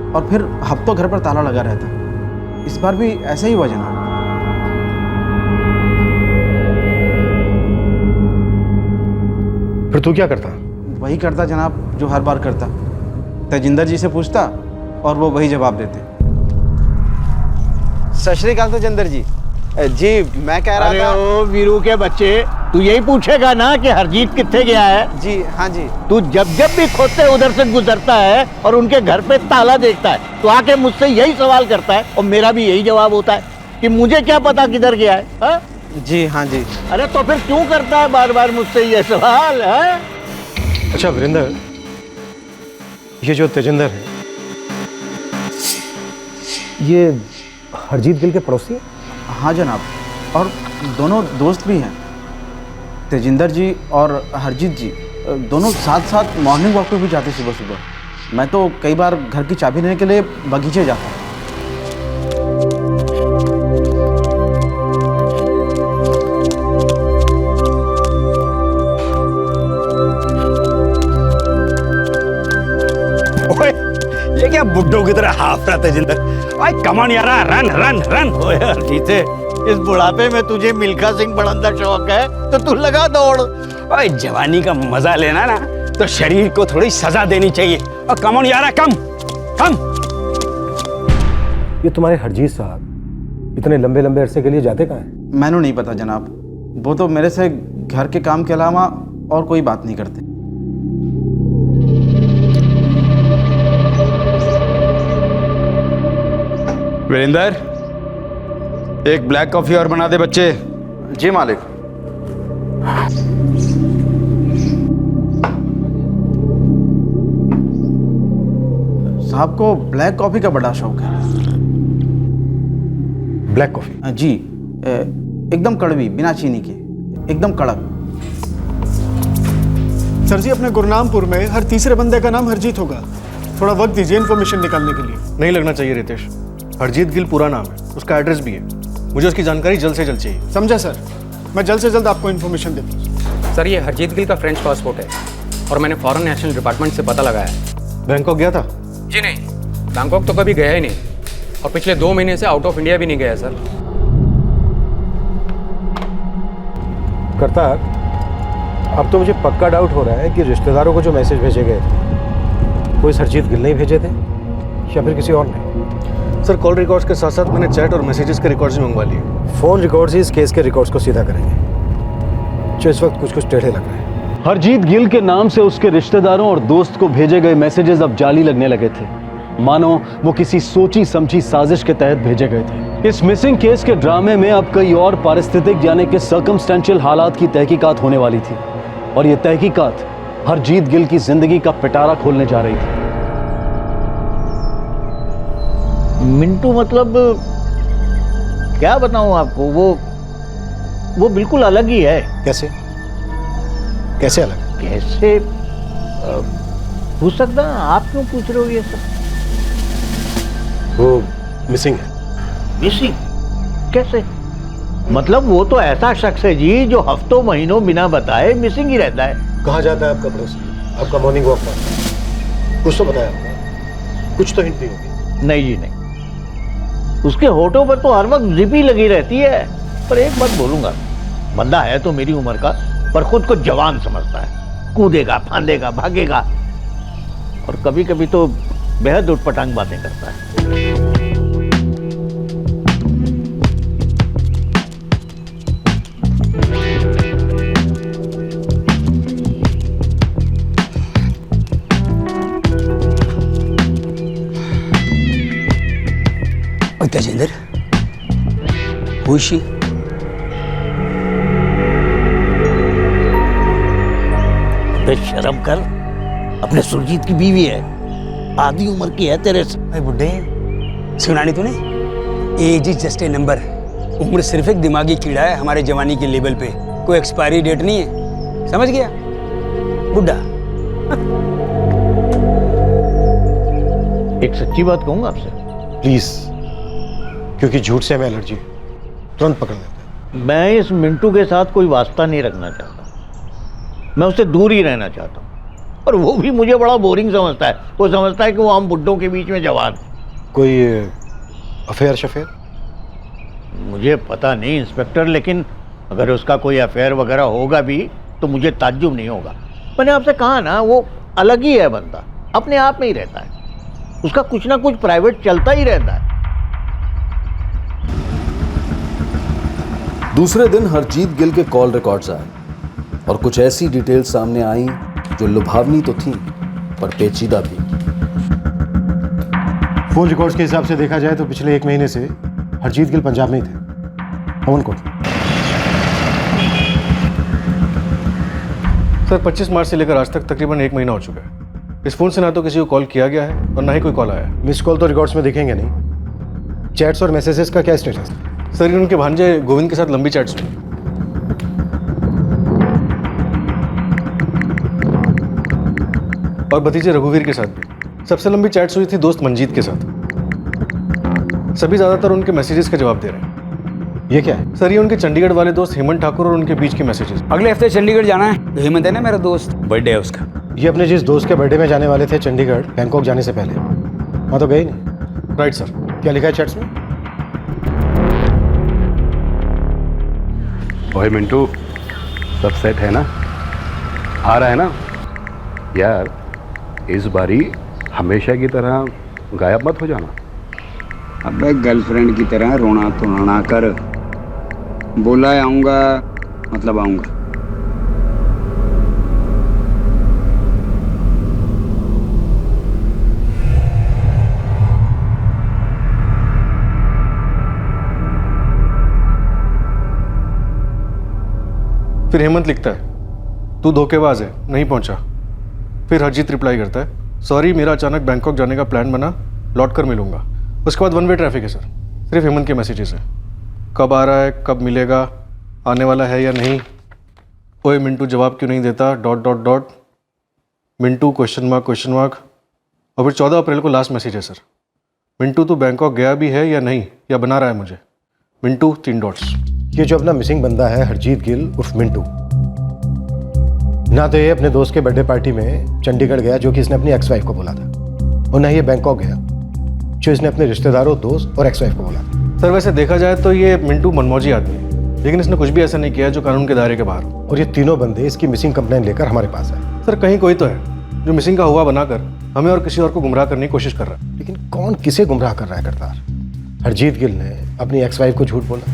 S16: और फिर हफ्तों घर पर ताला लगा रहता। इस बार भी ऐसा ही हुआ जनाब।
S4: फिर तू क्या करता?
S16: वही करता जनाब जो हर बार करता, तेजिंदर जी से पूछता और वो वही जवाब देते। सत श्री अकाल तेजिंदर जी। जी मैं कह रहा था।
S17: ओ वीरू के बच्चे, तू यही पूछेगा ना कि हरजीत कितने गया है?
S16: जी हाँ जी।
S17: तू जब भी खोते उधर से गुजरता है और उनके घर पे ताला देखता है तो आके मुझसे यही सवाल करता है, और मेरा भी यही जवाब होता है कि मुझे क्या पता किधर गया है। हा?
S16: जी हाँ जी।
S17: अरे तो फिर क्यों करता है बार बार मुझसे ये सवाल है?
S4: अच्छा वीरेंद्र, ये जो तेजिंदर है, ये हरजीत गिल के पड़ोसी है?
S16: हाँ जनाब, और दोनों दोस्त भी हैं। तेजिंदर जी और हरजीत जी दोनों साथ साथ मॉर्निंग वॉक पे भी जाते सुबह सुबह। मैं तो कई बार घर की चाबी लेने के लिए बगीचे जाता हूँ।
S10: ये क्या बुड्ढों की तरह हाफ रहा तेजिंदर? भाई कमान यार, रन रन रन।
S17: ओए हरजीते, इस बुढ़ापे में तुझे मिल्खा सिंह बड़ंदा शौक है तो तू लगा दौड़।
S10: भाई जवानी का मजा लेना ना तो शरीर को थोड़ी सजा देनी चाहिए। और कमान यार, कम कम।
S4: ये तुम्हारे हरजीत साहब इतने लंबे लंबे अरसे के लिए जाते कहाँ हैं?
S16: मैंने नहीं पता जनाब, वो तो मेरे से घर के काम के अलावा और कोई बात नहीं करते।
S10: वीरेंद्र, एक ब्लैक कॉफी और बना दे बच्चे।
S16: जी मालिक। साहब को ब्लैक कॉफी का बड़ा शौक है।
S4: Black coffee?
S16: जी, एकदम कड़वी, बिना चीनी के, एकदम कड़क।
S15: सर जी, अपने गुरनामपुर में हर तीसरे बंदे का नाम हरजीत होगा। थोड़ा वक्त दीजिए इन्फॉर्मेशन निकालने के लिए।
S18: नहीं लगना चाहिए रितेश, हरजीत गिल पूरा नाम है, उसका एड्रेस भी है। मुझे उसकी जानकारी जल्द से जल्द चाहिए।
S15: समझा सर, मैं जल्द से जल्द आपको इन्फॉर्मेशन देता हूँ।
S19: सर, ये हरजीत गिल का फ्रेंच पासपोर्ट है और मैंने फॉरेन नेशनल डिपार्टमेंट से पता लगाया है।
S18: बैंकॉक गया था?
S19: जी नहीं, बैंकॉक तो कभी गया ही नहीं और पिछले 2 महीने से आउट ऑफ इंडिया भी नहीं गया सर।
S4: करतार, अब तो मुझे पक्का डाउट हो रहा है कि रिश्तेदारों को जो मैसेज भेजे गए थे वो इस हरजीत गिल ने ही भेजे थे या फिर किसी और ने।
S18: सर, कॉल रिकॉर्ड्स के साथ साथ मैंने चैट और मैसेजेस के रिकॉर्ड्स भी मंगवा लिए।
S4: फोन रिकॉर्ड्स ही इस केस के रिकॉर्ड्स को सीधा करेंगे, जो इस वक्त कुछ कुछ टेढ़े लग रहे हैं।
S20: हरजीत गिल के नाम से उसके रिश्तेदारों और दोस्त को भेजे गए मैसेजेस अब जाली लगने लगे थे, मानो वो किसी सोची समझी साजिश के तहत भेजे गए थे। इस मिसिंग केस के ड्रामे में अब कई और पारिस्थितिक यानी कि सर्कमस्टेंशियल हालात की तहकीकात होने वाली थी और ये तहकीकात हरजीत गिल की जिंदगी का पिटारा खोलने जा रही थी।
S17: मिंटू मतलब क्या बताऊं आपको, वो बिल्कुल अलग ही है।
S4: कैसे कैसे अलग?
S17: कैसे पूछ सकता? आप क्यों पूछ रहे हो ये सब?
S4: वो मिसिंग है।
S17: मिसिंग कैसे? मतलब वो तो ऐसा शख्स है जी जो हफ्तों महीनों बिना बताए मिसिंग ही रहता है।
S4: कहाँ जाता है आपका पड़ोसी? आपका मॉर्निंग वॉक पर कुछ तो बताया आपने? कुछ तो हिंट दी होगी।
S17: नहीं जी नहीं, उसके होठों पर तो हर वक्त जिपी लगी रहती है। पर एक बात बोलूंगा, बंदा है तो मेरी उम्र का, पर खुद को जवान समझता है। कूदेगा, फांदेगा, भागेगा और कभी कभी तो बेहद उटपटांग बातें करता है।
S10: Tejinder, who is she?
S17: शर्म कर, अपने सुरजीत की बीवी है, आधी उम्र की है तेरे से।
S10: भाई बुड्ढे, सुना नहीं तूने? Age is just a number. उम्र सिर्फ एक दिमागी कीड़ा है हमारे जवानी के लेवल पे, कोई एक्सपायरी डेट नहीं है। समझ गया बुड्ढा?
S17: एक सच्ची बात कहूंगा आपसे,
S4: प्लीज, क्योंकि झूठ से हमें एलर्जी तुरंत पकड़ लेते हैं।
S17: मैं इस मिंटू के साथ कोई वास्ता नहीं रखना चाहता, मैं उससे दूर ही रहना चाहता हूँ। और वो भी मुझे बड़ा बोरिंग समझता है। वो समझता है कि वो हम बुड्ढों के बीच में जवान।
S4: कोई अफेयर शफेयर?
S17: मुझे पता नहीं इंस्पेक्टर, लेकिन अगर उसका कोई अफेयर वगैरह होगा भी तो मुझे ताज्जुब नहीं होगा। मैंने आपसे कहा ना, वो अलग ही है बंदा, अपने आप में ही रहता है। उसका कुछ ना कुछ प्राइवेट चलता ही रहता है।
S1: दूसरे दिन हरजीत गिल के कॉल रिकॉर्ड्स आए और कुछ ऐसी डिटेल्स सामने आई जो लुभावनी तो थी पर पेचीदा भी।
S4: फोन रिकॉर्ड्स के हिसाब से देखा जाए तो पिछले 1 महीने से हरजीत गिल पंजाब में ही थे, पवनकोट।
S18: सर, 25 मार्च से लेकर आज तक तकरीबन 1 महीना हो चुका है। इस फोन से ना तो किसी को कॉल किया गया है और ना ही कोई कॉल आया है।
S4: मिस कॉल तो रिकॉर्ड्स में दिखेंगे नहीं। चैट्स और मैसेजेस का क्या स्टेटस?
S18: सर ये उनके भांजे गोविंद के साथ लंबी चैट्स हुई। और भतीजे रघुवीर के साथ भी। सबसे लंबी चैट्स हुई थी दोस्त मंजीत के साथ। सभी ज़्यादातर उनके मैसेजेस का जवाब दे रहे हैं।
S4: ये क्या है?
S18: सर ये उनके चंडीगढ़ वाले दोस्त हेमंत ठाकुर और उनके बीच के मैसेजेस।
S10: अगले हफ्ते चंडीगढ़ जाना है। हेमंत है ना मेरा दोस्त, बर्थडे है उसका।
S4: ये अपने जिस दोस्त के बर्थडे में जाने वाले थे चंडीगढ़, बैंकॉक जाने से पहले, वहाँ तो गए ही नहीं।
S18: Right sir.
S4: क्या लिखा है चैट्स में?
S21: ओए मिंटू, सब सेट है ना? आ रहा है ना? यार इस बारी हमेशा की तरह गायब मत हो जाना।
S10: अबे गर्लफ्रेंड की तरह रोना तो ना कर। बोला है आऊँगा मतलब आऊँगा।
S18: फिर हेमंत लिखता है तू धोखेबाज है, नहीं पहुंचा। फिर हरजीत रिप्लाई करता है सॉरी मेरा अचानक बैंकॉक जाने का प्लान बना, लौट कर मिलूंगा। उसके बाद वन वे ट्रैफिक है सर, सिर्फ हेमंत के मैसेजेस हैं। कब आ रहा है, कब मिलेगा, आने वाला है या नहीं, ओए मिंटू जवाब क्यों नहीं देता, dot dot dot, Mintu question mark. और फिर 14 अप्रैल को लास्ट मैसेज है सर, मिंटू तू बैंकॉक गया भी है या नहीं, या बना रहा है मुझे, मिंटू 3 डॉट्स।
S4: ये जो अपना मिसिंग बंदा है हरजीत गिल उर्फ मिंटू, ना तो ये अपने दोस्त के बर्थडे पार्टी में चंडीगढ़ गया जो कि इसने अपनी एक्स वाइफ को बोला था, और ना ये बैंकॉक गया जो इसने अपने रिश्तेदारों, दोस्त और एक्स वाइफ को बोला था।
S18: सर वैसे देखा जाए तो ये मिंटू मनमौजी आदमी है, लेकिन इसने कुछ भी ऐसा नहीं किया जो कानून के दायरे के बाहर।
S4: और ये तीनों बंदे इसकी मिसिंग कंप्लेन लेकर हमारे पास आए।
S18: सर कहीं कोई तो है जो मिसिंग का हुआ बनाकर हमें और किसी और को गुमराह करने की कोशिश कर रहा है।
S4: लेकिन कौन किसे गुमराह कर रहा है करतार? हरजीत गिल ने अपनी एक्स वाइफ को झूठ बोला,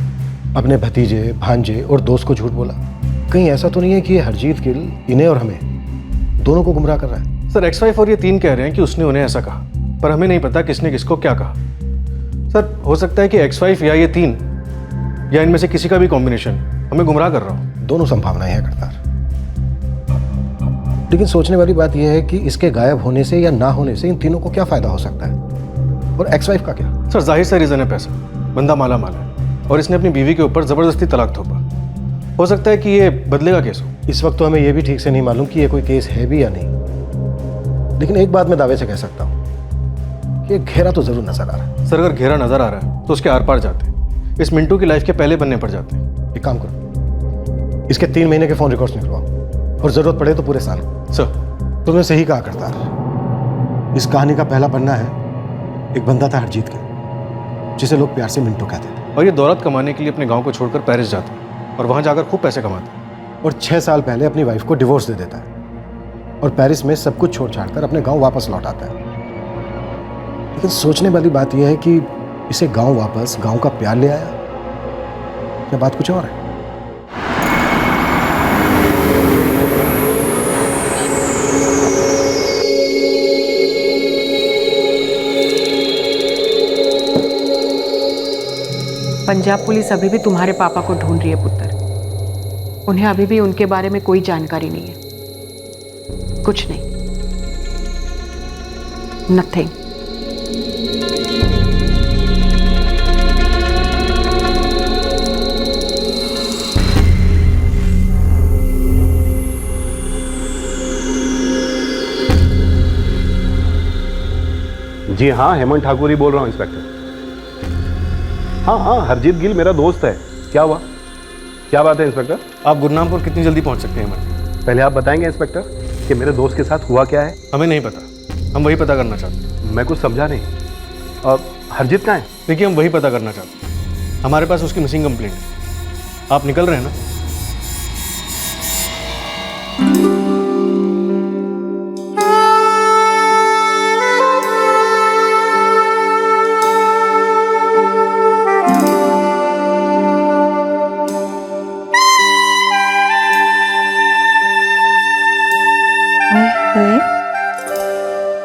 S4: अपने भतीजे, भांजे और दोस्त को झूठ बोला। कहीं ऐसा तो नहीं है कि ये हरजीत गिल इन्हें और हमें दोनों को गुमराह कर रहा है?
S18: सर एक्स वाइफ और ये 3 कह रहे हैं कि उसने उन्हें ऐसा कहा, पर हमें नहीं पता किसने किसको क्या कहा। सर हो सकता है कि एक्स वाइफ या ये 3 या इनमें से किसी का भी कॉम्बिनेशन हमें गुमराह कर रहा हो।
S4: दोनों संभावनाएं हैं करतार, लेकिन सोचने वाली बात यह है कि इसके गायब होने से या ना होने से इन तीनों को क्या फायदा हो सकता है, और एक्स वाइफ का क्या?
S18: सर जाहिर सा रीज़न है पैसा। बंदा माला माल है और इसने अपनी बीवी के ऊपर ज़बरदस्ती तलाक थोपा। हो सकता है कि ये बदले का केस हो।
S4: इस वक्त तो हमें यह भी ठीक से नहीं मालूम कि ये कोई केस है भी या नहीं, लेकिन एक बात मैं दावे से कह सकता हूँ कि घेरा तो जरूर नजर आ रहा है।
S18: सर अगर घेरा नजर आ रहा है तो उसके आर पार जाते हैं, इस मिंटू की लाइफ के पहले बनने पर जाते हैं।
S4: एक काम करो, इसके 3 महीने के फोन रिकॉर्ड्स निकलवाओ, और जरूरत पड़े तो पूरे साल।
S18: सर
S4: तुमने सही कहा करतार, इस कहानी का पहला पन्ना है एक बंदा था हरजीत गिल, जिसे लोग प्यार से मिंटू कहते थे,
S18: और ये दौलत कमाने के लिए अपने गांव को छोड़कर पेरिस जाता है और वहां जाकर खूब पैसे कमाता है,
S4: और 6 साल पहले अपनी वाइफ को डिवोर्स दे देता है और पेरिस में सब कुछ छोड़ छाड़कर अपने गांव वापस लौट आता है। लेकिन सोचने वाली बात यह है कि इसे गांव वापस गांव का प्यार ले आया, क्या बात कुछ और है?
S12: पंजाब पुलिस अभी भी तुम्हारे पापा को ढूंढ रही है पुत्र। उन्हें अभी भी उनके बारे में कोई जानकारी नहीं है, कुछ नहीं, नथिंग।
S21: जी हाँ, हेमंत ठाकुर ही बोल रहा हूँ इंस्पेक्टर। हाँ, हरजीत गिल मेरा दोस्त है। क्या हुआ? क्या बात है इंस्पेक्टर?
S18: आप गुरनामपुर कितनी जल्दी पहुंच सकते हैं हेमंत?
S21: पहले आप बताएंगे इंस्पेक्टर कि मेरे दोस्त के साथ हुआ क्या है?
S18: हमें नहीं पता, हम वही पता करना चाहते हैं।
S21: मैं कुछ समझा नहीं। और हरजीत कहाँ है?
S18: देखिए हम वही पता करना चाहते हैं, हमारे पास उसकी मिसिंग कंप्लेंट है। आप निकल रहे हैं ना?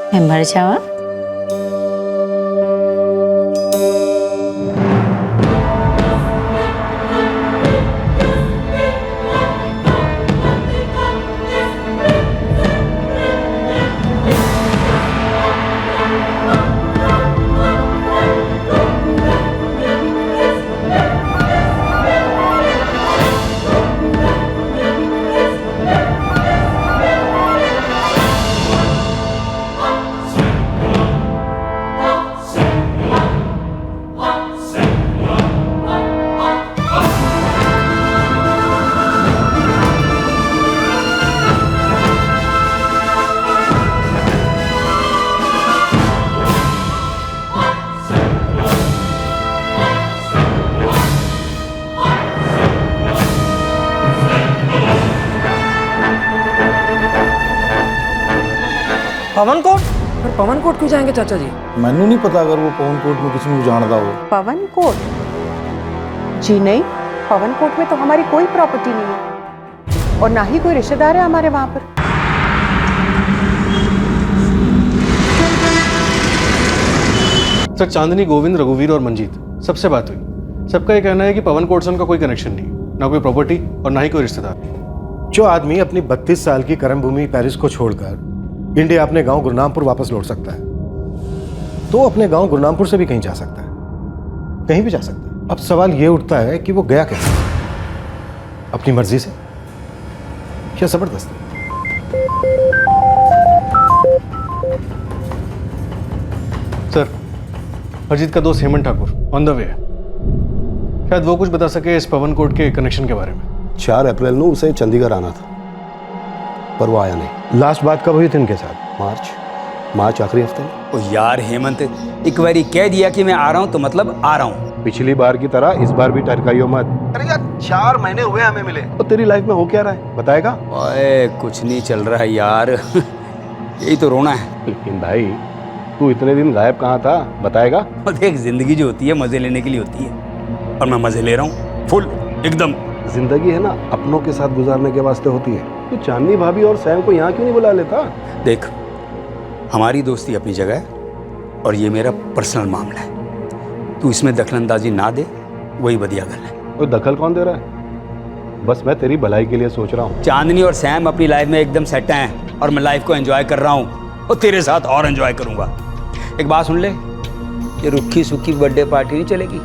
S5: मैं मर जावा?
S6: पवन कोट?
S9: पर पवन कोट क्यों जाएंगे चाचा जी?
S7: मैनू नहीं पता अगर वो पवन कोट में किसी को जानता हो।
S12: पवन कोट? जी नहीं, पवन कोट में तो हमारी कोई प्रॉपर्टी नहीं है और ना ही कोई रिश्तेदार है हमारे वहां पर।
S18: सर चांदनी, गोविंद, रघुवीर और मंजीत सबसे बात हुई। सबका ये कहना है कि पवन कोट से उनका कोई कनेक्शन नहीं, ना कोई प्रॉपर्टी और ना ही कोई रिश्तेदार।
S4: जो आदमी अपनी 32 साल की कर्म भूमि पेरिस को छोड़कर इंडिया अपने गांव गुरनामपुर वापस लौट सकता है तो अपने गांव गुरनामपुर से भी कहीं जा सकता है, कहीं भी जा सकता है। अब सवाल ये उठता है कि वो गया कैसे? अपनी मर्जी से या जबरदस्ती?
S18: सर, हरजीत का दोस्त Hemant Thakur on the way है। शायद वो कुछ बता सके इस पवन कोट के कनेक्शन के बारे में।
S20: 4 अप्रैल को उसे चंडीगढ़ आना था पर वो आया नहीं।
S4: लास्ट बात कब हुई थी उनके साथ?
S20: मार्च आखिरी हफ्ते में।
S10: ओ यार हेमंत, एक बार कह दिया कि मैं आ रहा हूँ तो मतलब आ रहा हूँ।
S20: पिछली बार की तरह इस बार भी टरकाइयो मत। अरे यार 4 महीने हुए हमें मिले, तो तेरी लाइफ में हो क्या रहा है बताएगा?
S10: ओए कुछ नहीं चल रहा है यार यही तो रोना है।
S20: लेकिन भाई तू इतने दिन गायब कहाँ था बताएगा?
S10: देख, जिंदगी जो होती है मजे लेने के लिए होती है और मैं मजे ले रहा हूँ फुल एकदम।
S20: जिंदगी है ना अपनों के साथ गुजारने के वास्ते होती है। तू चांदनी भाभी और सैम को यहाँ क्यों नहीं बुला लेता?
S10: देख, हमारी दोस्ती अपनी जगह है और ये मेरा पर्सनल मामला है। तू इसमें दखलंदाजी ना दे, वही बढ़िया गल है।
S20: तो दखल कौन दे रहा है? बस मैं तेरी भलाई के लिए सोच रहा हूँ।
S10: चांदनी और सैम अपनी लाइफ में एकदम सेट हैं और मैं लाइफ को एंजॉय कर रहा हूँ और तेरे साथ और एंजॉय करूँगा। एक बात सुन ले, ये रुक्खी सुक्खी बर्थडे पार्टी नहीं चलेगी,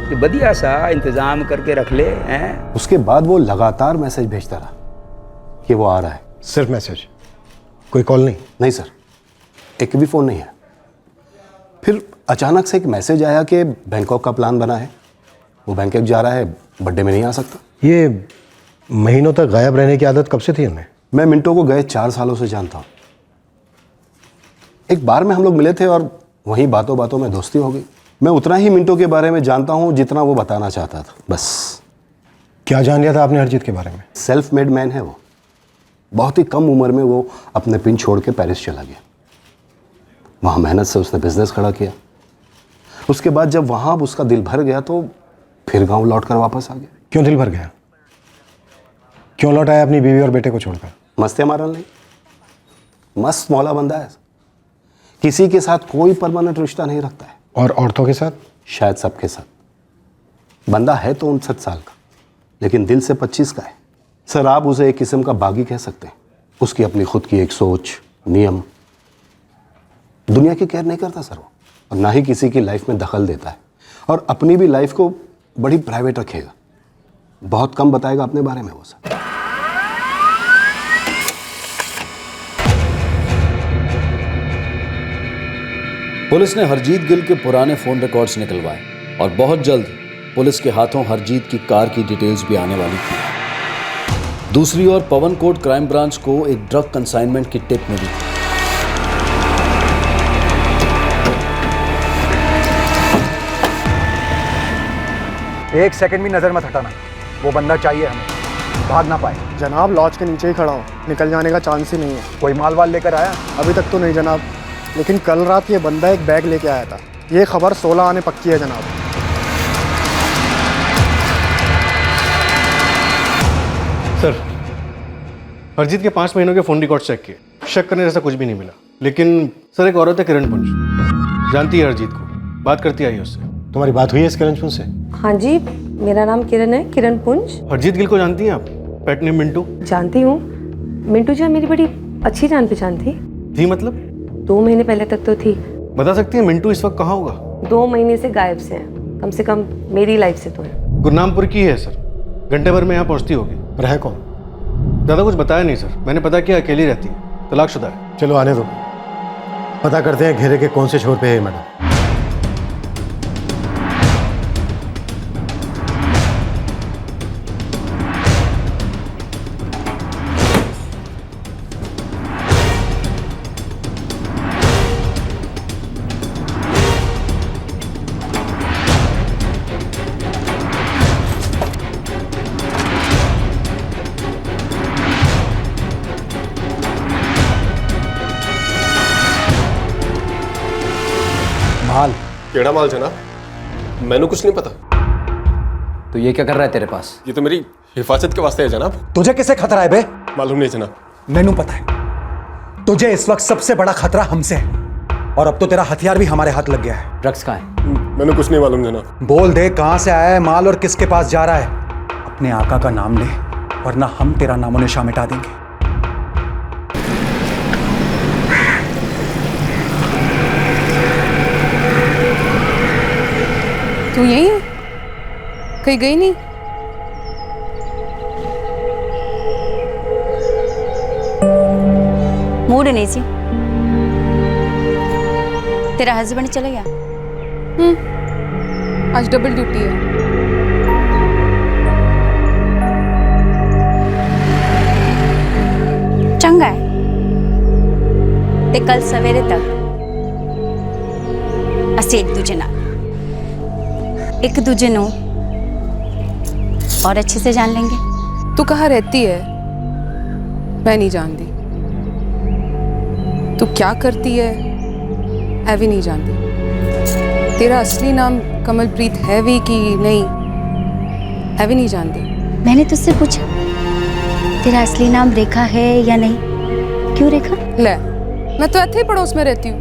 S10: ये बढ़िया सा इंतजाम करके रख ले हैं।
S20: उसके बाद वो लगातार मैसेज भेजता रहा कि वो आ रहा है।
S4: सिर्फ मैसेज, कोई कॉल नहीं?
S20: नहीं सर, एक भी फोन नहीं है। फिर अचानक से एक मैसेज आया कि बैंकॉक का प्लान बना है, वो बैंकॉक जा रहा है, बर्थडे में नहीं आ सकता।
S4: ये महीनों तक गायब रहने की आदत कब से थी हमें?
S20: मैं मिंटो को गए 4 सालों से जानता हूँ। एक बार में हम लोग मिले थे और वहीं बातों बातों में दोस्ती हो गई। मैं उतना ही मिंटो के बारे में जानता हूँ जितना वो बताना चाहता था, बस।
S4: क्या जान लिया था आपने हरजीत के बारे में?
S20: सेल्फ मेड मैन है वो। बहुत ही कम उम्र में वो अपने पिन छोड़ के पेरिस चला गया। वहाँ मेहनत से उसने बिजनेस खड़ा किया। उसके बाद जब वहाँ उसका दिल भर गया तो फिर गांव लौट कर वापस आ गया।
S4: क्यों दिल भर गया? क्यों लौट आया अपनी बीवी और बेटे को छोड़कर?
S20: मस्ती मारने नहीं, मस्त मौला बंदा है, किसी के साथ कोई परमानेंट रिश्ता नहीं रखता है।
S4: और औरतों के साथ?
S20: शायद सबके साथ। बंदा है तो 59 साल का, लेकिन दिल से 25 का है। सर, आप उसे एक किस्म का बागी कह सकते हैं। उसकी अपनी खुद की एक सोच, नियम। दुनिया की केयर नहीं करता सर वो, और ना ही किसी की लाइफ में दखल देता है, और अपनी भी लाइफ को बड़ी प्राइवेट रखेगा। बहुत कम बताएगा अपने बारे में वो सर।
S1: पुलिस ने हरजीत गिल के पुराने फोन रिकॉर्ड्स निकलवाए और बहुत जल्द पुलिस के हाथों हरजीत की कार की डिटेल्स भी आने वाली थी। दूसरी ओर पवन कोट क्राइम ब्रांच को एक ड्रग कंसाइनमेंट की टिप मिली थी।
S15: एक सेकंड भी नजर मत हटाना, वो बंदा चाहिए हमें, भाग ना पाए।
S3: जनाब लॉज के नीचे ही खड़ा हूँ, निकल जाने का चांस ही नहीं है।
S15: कोई माल वाल लेकर आया?
S3: अभी तक तो नहीं जनाब, लेकिन कल रात ये बंदा एक बैग लेके आया था। ये खबर 16 आने पक्की है जनाब।
S18: सर, हरजीत के 5 महीनों के फ़ोन रिकॉर्ड चेक किए, शक करने जैसा कुछ भी नहीं मिला। लेकिन सर, एक औरत है किरण पुंज, जानती है हरजीत को, बात करती आई उससे।
S4: तुम्हारी बात हुई है इस किरण पुंज से?
S22: हाँ जी, मेरा नाम किरण है, किरण पुंज।
S18: हरजीत गिल को जानती हैं आप? Pet name Mintu.
S22: जानती हूँ, मिंटू जी मेरी बड़ी अच्छी जान पहचान थी।
S18: मतलब?
S22: 2 महीने पहले तक तो थी।
S18: बता सकती है मिंटू इस वक्त कहाँ होगा?
S22: 2 महीने से गायब से हैं, कम से कम मेरी लाइफ से तो है।
S18: गुरनामपुर की है सर, घंटे भर में यहाँ पहुँचती होगी।
S4: पर है कौन?
S18: ज़्यादा कुछ बताया नहीं सर, मैंने पता किया अकेली रहती है, तलाकशुदा है।
S4: चलो आने दो, पता करते हैं घेरे के कौन से छोर पे है मैडम। माल।
S2: केड़ा माल जनाब? मैंने कुछ नहीं पता।
S21: तो ये क्या कर रहा है तेरे पास?
S2: ये तो मेरी हिफाजत के वास्ते है जनाब।
S15: तुझे किससे खतरा है बे?
S2: मालूम नहीं जनाब।
S15: मैनू पता है तुझे इस वक्त सबसे बड़ा खतरा हमसे है, और अब तो तेरा हथियार भी हमारे हाथ लग गया है।
S21: ड्रग्स कहाँ है?
S2: मैंने कुछ नहीं मालूम जनाब।
S15: बोल दे कहां से आया है माल और किसके पास जा रहा है। अपने आका का नाम ले, वरना हम तेरा नामो निशान मिटा देंगे।
S12: तू यही है? कहीं गई नहीं?
S5: मूड नहीं सी। तेरा हस्बैंड चले गया?
S12: आज डबल ड्यूटी है।
S5: चंगा है ते कल सवेरे तक असी एक दूजे नो और अच्छे से जान लेंगे।
S12: तू कहाँ रहती है? मैं नहीं जानती। तू क्या करती है? मैं भी नहीं जानती। तेरा असली नाम कमलप्रीत है भी कि नहीं, मैं भी नहीं जानती।
S5: मैंने तुझसे पूछा तेरा असली नाम रेखा है या नहीं। क्यों रेखा?
S12: ले, मैं तो ऐसे ही पड़ोस में रहती हूँ।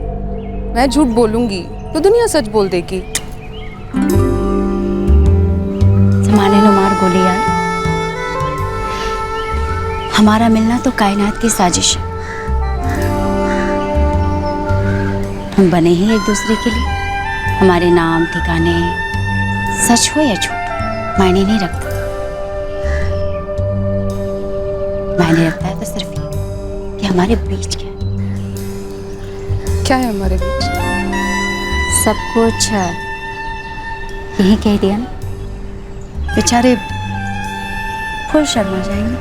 S12: मैं झूठ बोलूंगी तो दुनिया सच बोल देगी।
S5: जमाने नो मार गोली यार। हमारा मिलना तो कायनात की साजिश है। हम बने ही एक दूसरे के लिए। हमारे नाम ठिकाने सच हो या झूठ मायने नहीं रखता। मायने रखता है तो सिर्फ ये कि हमारे बीच
S12: क्या है हमारे बीच?
S5: सब कुछ यही कह दिया ना, बेचारे फुल शर्मा जाएंगे।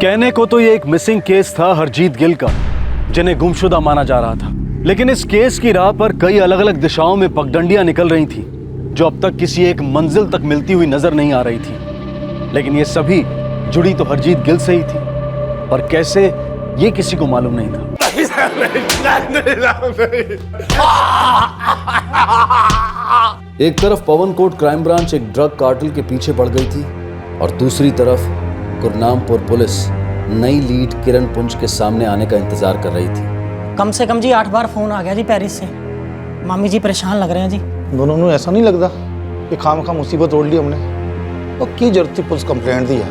S20: कहने को तो ये एक मिसिंग केस था हरजीत गिल का, जिन्हें गुमशुदा माना जा रहा था। लेकिन इस केस की राह पर कई अलग अलग दिशाओं में पगडंडियां निकल रही थी, जो अब तक किसी एक मंजिल तक मिलती हुई नजर नहीं आ रही थी। लेकिन ये सभी जुड़ी तो हरजीत गिल से ही थी, पर कैसे ये किसी को मालूम नहीं था।
S1: एक तरफ पवनकोट क्राइम ब्रांच एक ड्रग कार्टेल के पीछे पड़ गई थी, और दूसरी तरफ गुरनामपुर पुलिस नई लीड किरण पुंज के सामने आने का इंतजार कर रही थी।
S6: कम से कम जी 8 बार फोन आ गया जी पेरिस से। मामी जी परेशान लग रहे हैं जी।
S7: दोनों ने ऐसा नहीं लगता कि खाम मुसीबत ओढ़ ली हमने? और की जरूरत थी पुलिस कंप्लेंट दी है।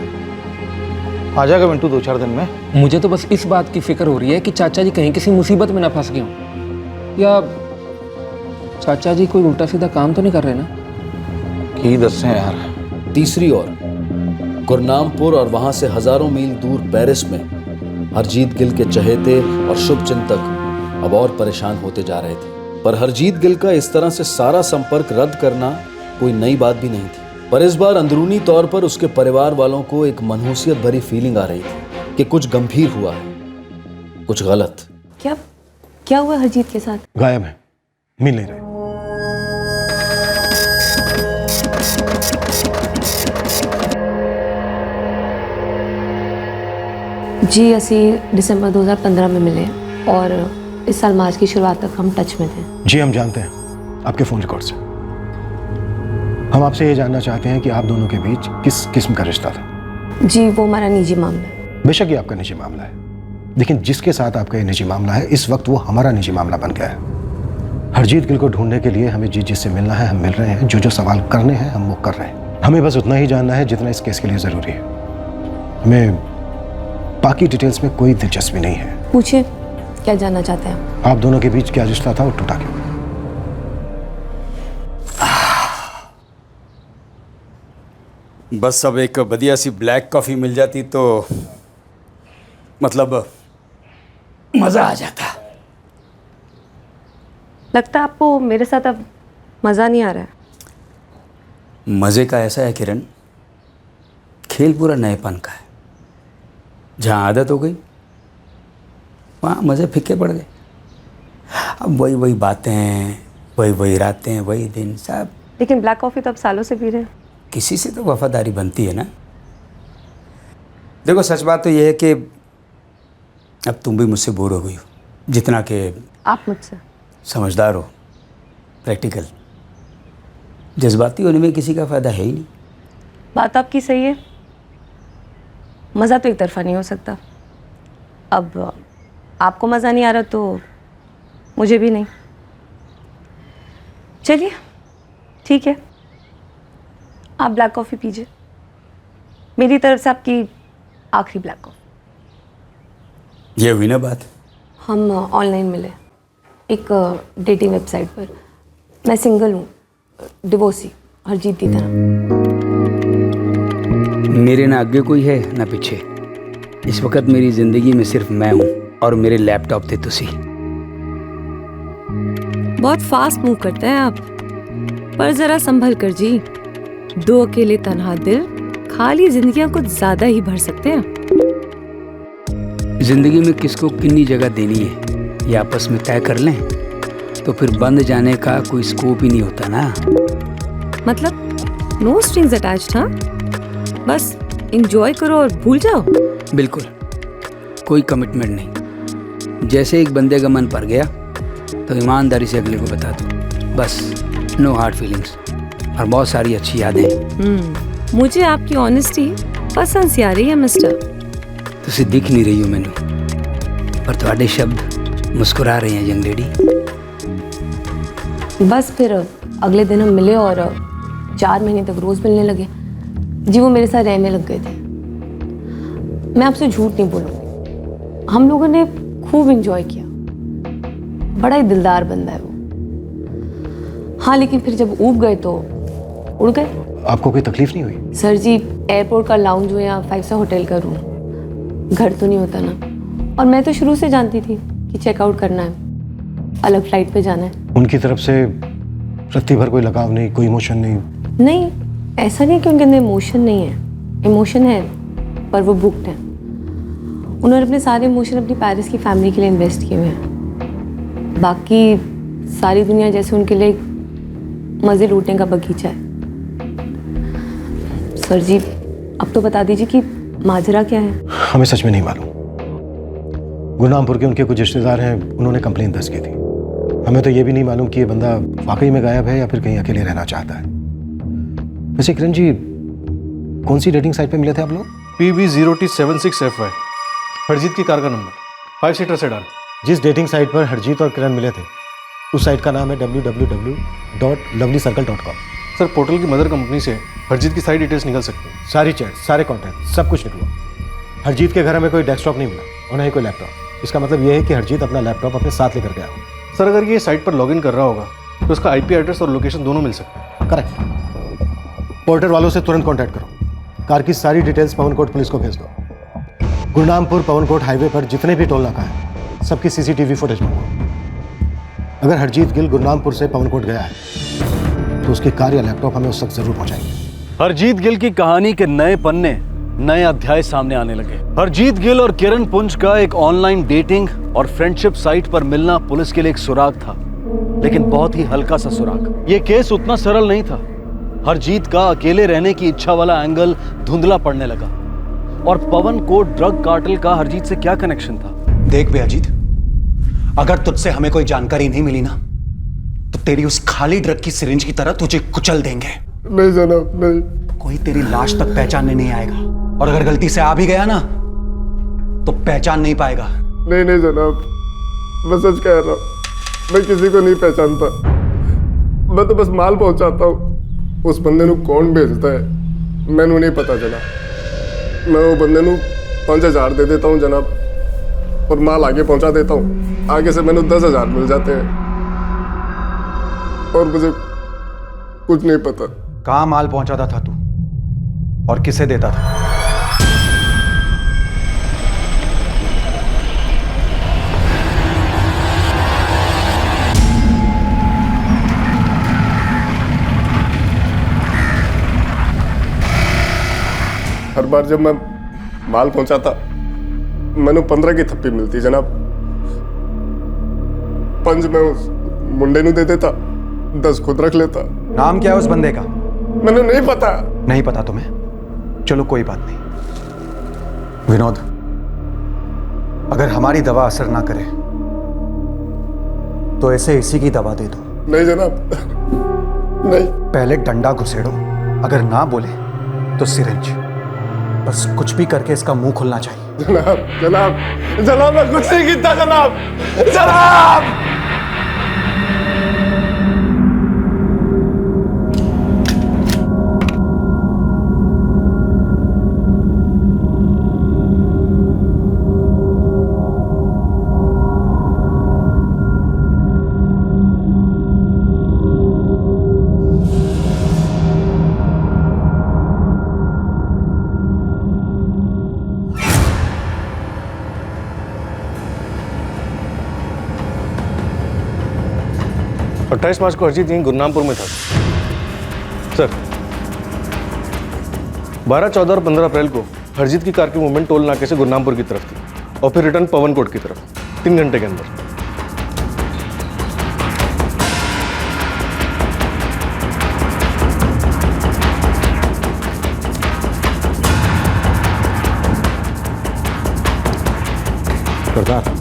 S7: आ जाएगा मिंटू 2-4 दिन में।
S9: मुझे तो बस इस बात की फिक्र हो रही है कि चाचा जी कहीं किसी मुसीबत में ना फंस गए हों, या चाचा जी कोई उल्टा सीधा काम तो नहीं कर रहे ना?
S7: की दसें यार।
S1: तीसरी ओर गुरनामपुर और वहां से हजारों मील दूर पेरिस में हरजीत गिल के चहेते और शुभचिंतक अब और परेशान होते जा रहे थे। पर हरजीत गिल का इस तरह से सारा संपर्क रद्द करना कोई नई बात भी नहीं थी। पर इस बार अंदरूनी तौर पर उसके परिवार वालों को एक मनहूसियत भरी फीलिंग आ रही थी कि कुछ गंभीर हुआ है, कुछ गलत।
S22: क्या हुआ हरजीत के साथ?
S4: गायब है, मिल नहीं रहे।
S22: जी असी दिसंबर 2015 में मिले और इस साल मार्च की शुरुआत तक हम टच में थे।
S4: जी हम जानते हैं आपके फोन रिकॉर्ड से। हम आपसे ये जानना चाहते हैं कि आप दोनों के बीच किस किस्म का रिश्ता था।
S22: जी वो हमारा निजी मामला है।
S4: बेशक ये आपका निजी मामला है, लेकिन जिसके साथ आपका ये निजी मामला है इस वक्त वो हमारा निजी मामला बन गया है। हरजीत गिल को ढूंढने के लिए हमें जिससे मिलना है हम मिल रहे हैं, जो सवाल करने हैं हम वो कर रहे हैं। हमें बस उतना ही जानना है जितना इस केस के लिए ज़रूरी है। हमें बाकी डिटेल्स में कोई दिलचस्पी नहीं है।
S22: पूछिए क्या जानना चाहते हैं
S4: आप दोनों के बीच क्या रिश्ता था और टूटा क्यों?
S10: बस अब एक बढ़िया सी ब्लैक कॉफ़ी मिल जाती तो मतलब मज़ा आ जाता।
S22: लगता है आपको मेरे साथ अब मज़ा नहीं आ रहा है।
S10: मज़े का ऐसा है किरण, खेल पूरा नएपन का है। जहाँ आदत हो गई वहाँ मज़े फीके पड़ गए। अब वही वही बातें, वही रातें, वही दिन सब।
S22: लेकिन ब्लैक कॉफ़ी तो अब सालों से पी रहे हैं।
S10: किसी से तो वफादारी बनती है ना। देखो सच बात तो ये है कि अब तुम भी मुझसे बोर हो गई हो, जितना कि
S22: आप मुझसे
S10: समझदार हो, प्रैक्टिकल। जज्बाती होने में किसी का फ़ायदा है ही नहीं।
S22: बात आपकी सही है, मज़ा तो एक तरफा नहीं हो सकता। अब आपको मज़ा नहीं आ रहा तो मुझे भी नहीं। चलिए ठीक है, आप ब्लैक कॉफ़ी पीजिए, मेरी तरफ से आपकी आखिरी ब्लैक कॉफ़ी।
S10: ये हुई ना बात।
S22: हम ऑनलाइन मिले एक डेटिंग वेबसाइट पर। मैं सिंगल हूँ, डिवोर्सी, हरजीत की तरह।
S10: मेरे ना आगे कोई है ना पीछे। इस वक्त मेरी ज़िंदगी में सिर्फ मैं हूँ और मेरे लैपटॉप थे तुसी।
S22: बहुत फास्ट मूव करते हैं आप, पर ज़रा संभल कर जी। दो अकेले तन्हा दिल खाली जिंदगियां कुछ ज़्यादा ही भर सकते हैं।
S10: ज़िंदगी में किसको कितनी जगह देनी है ये आपस में तय कर लें तो फिर बंद जाने का कोई स्कोप ही नहीं होता ना।
S22: मतलब नो स्ट्रिंग्स अटैच्ड, हाँ? बस इंजॉय करो और भूल जाओ।
S10: बिल्कुल, कोई कमिटमेंट नहीं। जैसे एक बंदे का मन पर गया तो ईमानदारी से अगले को बता दो, बस। नो हार्ड फीलिंग्स और बहुत सारी अच्छी यादें।
S22: मुझे आपकी ऑनेस्टी पसंद सी आ रही है मिस्टर।
S10: तुसी दिख नहीं रही हो मैनू, पर थोड़े शब्द मुस्कुरा रहे हैं यंग लेडी।
S22: बस फिर अगले दिन हम मिले और 4 महीने तक रोज़ मिलने लगे। जी वो मेरे साथ रहने लग गए थे। मैं आपसे झूठ नहीं बोलूँगी, हम लोगों ने खूब एंजॉय किया। बड़ा ही दिलदार बंदा है वो। हाँ लेकिन फिर जब ऊब गए तो उड़ गए।
S4: आपको कोई तकलीफ नहीं हुई?
S22: सर जी, एयरपोर्ट का लाउंज हो या 5 स्टार होटल का रूम, घर तो नहीं होता ना। और मैं तो शुरू से जानती थी कि चेकआउट करना है, अलग फ्लाइट पे जाना है।
S4: उनकी तरफ से रत्ती भर कोई लगाव नहीं, कोई इमोशन नहीं?
S22: नहीं, ऐसा नहीं कि उनके अंदर इमोशन नहीं है, इमोशन है, पर वो बुक्ड हैं। उन्होंने अपने सारे इमोशन अपनी पेरिस की फैमिली के लिए इन्वेस्ट किए हुए हैं। बाकी सारी दुनिया जैसे उनके लिए मज़े लूटने का बगीचा है। सर जी, अब तो बता दीजिए कि माजरा क्या है।
S4: हमें सच में नहीं मालूम। गुरनामपुर के उनके कुछ रिश्तेदार हैं, उन्होंने कंप्लेन दर्ज की थी। हमें तो ये भी नहीं मालूम कि ये बंदा वाकई में गायब है या फिर कहीं अकेले रहना चाहता है। वैसे किरण जी, कौन सी डेटिंग साइट पे मिले थे आप लोग?
S18: PB0T76FY, हरजीत की कार का नंबर, 5 सीटर सेडान।
S4: जिस डेटिंग साइट पर हरजीत और किरण मिले थे उस साइट का नाम है www.lovelycircle.com।
S18: सर, पोर्टल की मदर कंपनी से हरजीत की सारी डिटेल्स निकल सकती हैं।
S4: सारी चैट, सारे कॉन्टैक्ट, सब कुछ निकलो। हरजीत के घर में कोई डेस्कटॉप नहीं मिला और न ही कोई लैपटॉप। इसका मतलब ये है कि हरजीत अपना लैपटॉप अपने साथ लेकर गया हो।
S18: सर, अगर ये साइट पर लॉगिन कर रहा होगा तो उसका IP एड्रेस और लोकेशन दोनों मिल सकते हैं।
S4: करेक्ट। पोर्टर वालों से तुरंत कॉन्टैक्ट करो। कार की सारी डिटेल्स पवनकोट पुलिस को भेज दो। गुरनामपुर पवनकोट हाईवे पर जितने भी टोल नाका है सबकी CCTV फुटेज मंगवाओ। अगर हरजीत गिल गुरनामपुर से पवनकोट गया है तो उसकी कार या लैपटॉप हमें उस तक जरूर पहुंचाएंगे।
S20: हरजीत गिल की कहानी के नए पन्ने, नए अध्याय सामने आने लगे। हरजीत गिल और किरण पुंज का एक ऑनलाइन डेटिंग और फ्रेंडशिप साइट पर मिलना पुलिस के लिए एक सुराग था, लेकिन बहुत ही हल्का सा सुराग। ये केस उतना सरल नहीं था। हरजीत का अकेले रहने की इच्छा वाला एंगल धुंधला पड़ने लगा। और पवनकोट ड्रग कार्टेल का हरजीत से क्या कनेक्शन था?
S8: देख बे अजीत, अगर तुझसे हमें कोई जानकारी नहीं मिली ना तो तेरी उस खाली ड्रग की सिरिंज की तरह तुझे कुचल देंगे।
S2: नहीं जनाब, नहीं।
S8: कोई तेरी लाश तक पहचानने नहीं आएगा, और अगर गलती से आ भी गया ना तो पहचान नहीं पाएगा।
S2: नहीं नहीं जनाब, मैं सच कह रहा हूँ, मैं किसी को नहीं पहचानता। मैं तो बस माल पहुंचाता हूँ। उस बंदे को कौन भेजता है मैनू नहीं पता जनाब। मैं वो बंदे को 5,000 दे देता हूँ जनाब, और माल आगे पहुंचा देता हूँ। आगे से मैंने 10,000 मिल जाते हैं, और मुझे कुछ नहीं पता।
S8: कहाँ माल पहुंचाता था तू और किसे देता था?
S2: हर बार जब मैं माल पहुंचाता मैंने 15 की थप्पी मिलती जनाब। 5 मैं उस मुंडे को दे देता, 10 खुद रख लेता।
S8: नाम क्या है उस बंदे का?
S2: मैंने नहीं पता।
S8: नहीं पता तुम्हें? चलो कोई बात नहीं,
S11: विनोद, अगर हमारी दवा असर ना करे तो ऐसे इसी की दवा दे दो।
S2: नहीं जनाब, नहीं।
S11: पहले डंडा घुसेड़ो, अगर ना बोले तो सिरिंज। बस कुछ भी करके इसका मुंह खुलना चाहिए।
S2: जनाब जनाब जनाब, मैं कुछ नहीं कीता जनाब। जनाब
S18: और 28 मार्च को हरजीत यहीं गुरनामपुर में था सर। 12, 14 और 15 अप्रैल को हरजीत की कार की मूवमेंट टोल नाके से गुरनामपुर की तरफ थी और फिर रिटर्न पवन कोट की तरफ 3 घंटे के अंदर।
S4: सरदार,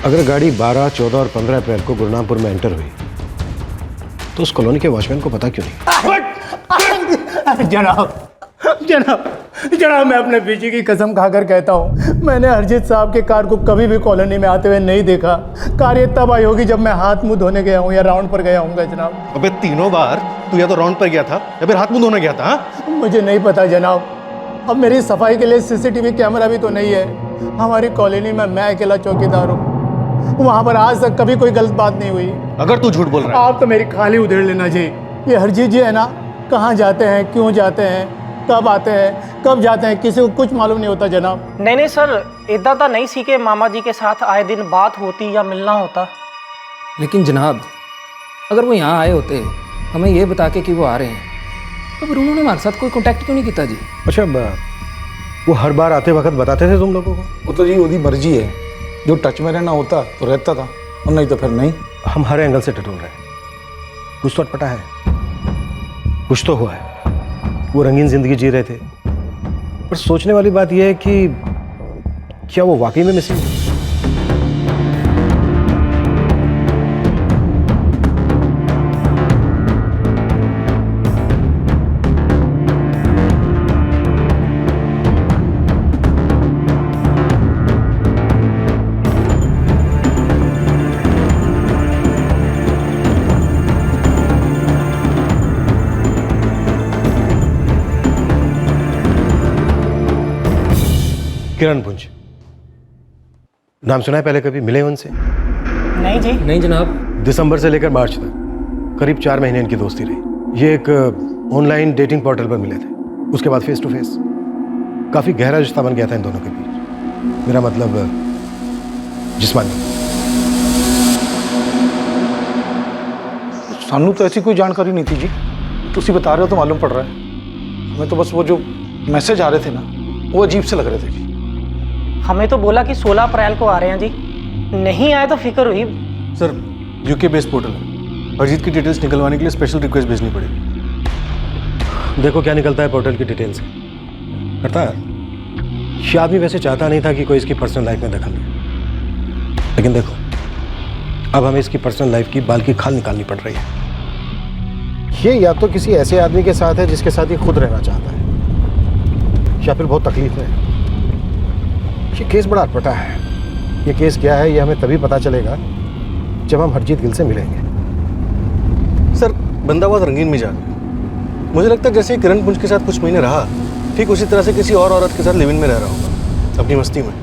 S4: अगर गाड़ी 12, 14 और 15 अप्रैल को गुरनामपुर में एंटर हुई तो उस कॉलोनी के वॉचमैन को पता क्यों नहीं?
S15: जनाब जनाब जनाब, मैं अपने पीछे की कसम खाकर कहता हूँ, मैंने हरजीत साहब के कार को कभी भी कॉलोनी में आते हुए नहीं देखा। कार ये तब आई होगी जब मैं हाथ मुंह धोने गया हूँ या राउंड पर गया हूँ जनाब।
S18: अबे तीनों बार तू या तो राउंड पर गया था या फिर हाथ मुंह धोने गया था। हाँ?
S15: मुझे नहीं पता जनाब। अब मेरी सफाई के लिए सीसीटीवी कैमरा भी तो नहीं है। हमारी कॉलोनी में मैं अकेला चौकीदार हूँ, वहाँ पर आज तक कभी कोई गलत बात नहीं हुई।
S18: अगर तू झूठ बोल रहा है
S15: आप तो मेरी खाली उधेड़ लेना जी। ये हरजीत जी है ना, कहाँ जाते हैं, क्यों जाते हैं, कब आते हैं, कब जाते हैं, किसी को कुछ मालूम नहीं होता जनाब।
S6: नहीं नहीं सर, इदा तो नहीं सी के मामा जी के साथ आए दिन बात होती या मिलना होता।
S9: लेकिन जनाब, अगर वो यहाँ आए होते हमें ये बता के कि वो आ रहे हैं, तो फिर उन्होंने हमारे साथ कोई कांटेक्ट क्यों नहीं किया जी?
S4: अच्छा, वो हर बार आते वक्त बताते थे तुम लोगों को?
S7: वो तो जी उसकी मर्जी है, जो टच में रहना होता तो रहता था और नहीं तो फिर नहीं।
S4: हम हर एंगल से टटोल रहे हैं, कुछ तो अटपटा है, कुछ तो हुआ है। वो रंगीन जिंदगी जी रहे थे, पर सोचने वाली बात यह है कि क्या वो वाकई में मिसिंग है? किरण पुंज, नाम सुना है पहले कभी? मिले उनसे?
S6: नहीं जी।
S9: नहीं जनाब।
S4: दिसंबर से लेकर मार्च तक करीब 4 महीने इनकी दोस्ती रही। ये एक ऑनलाइन डेटिंग पोर्टल पर मिले थे, उसके बाद फेस टू फेस काफ़ी गहरा रिश्ता बन गया था इन दोनों के बीच। मेरा मतलब जिस्मानी।
S7: सानू तो ऐसी कोई जानकारी नहीं थी जी, तुसी बता रहे हो तो मालूम पड़ रहा है हमें। तो बस वो जो मैसेज आ रहे थे ना, वो अजीब से लग रहे थे जी।
S6: हमें तो बोला कि 16 अप्रैल को आ रहे हैं जी, नहीं आए तो फिक्र हुई।
S18: सर, यूके बेस्ड पोर्टल है, हरजीत की डिटेल्स निकलवाने के लिए स्पेशल रिक्वेस्ट भेजनी पड़ेगी।
S4: देखो क्या निकलता है पोर्टल की डिटेल से। करता है ये आदमी वैसे चाहता नहीं था कि कोई इसकी पर्सनल लाइफ में दखल दे, लेकिन देखो अब हमें इसकी पर्सनल लाइफ की बाल की खाल निकालनी पड़ रही है। ये या तो किसी ऐसे आदमी के साथ है जिसके साथ ये खुद रहना चाहता है, या फिर बहुत तकलीफ में है। ये केस बड़ा अटपटा है। ये केस क्या है ये हमें तभी पता चलेगा जब हम हरजीत गिल से मिलेंगे।
S18: सर, बंदा बहुत रंगीन मिजाज है। मुझे लगता है जैसे किरण पुंज के साथ कुछ महीने रहा, ठीक उसी तरह से किसी और औरत के साथ लिव इन में रह रहा होगा अपनी मस्ती में।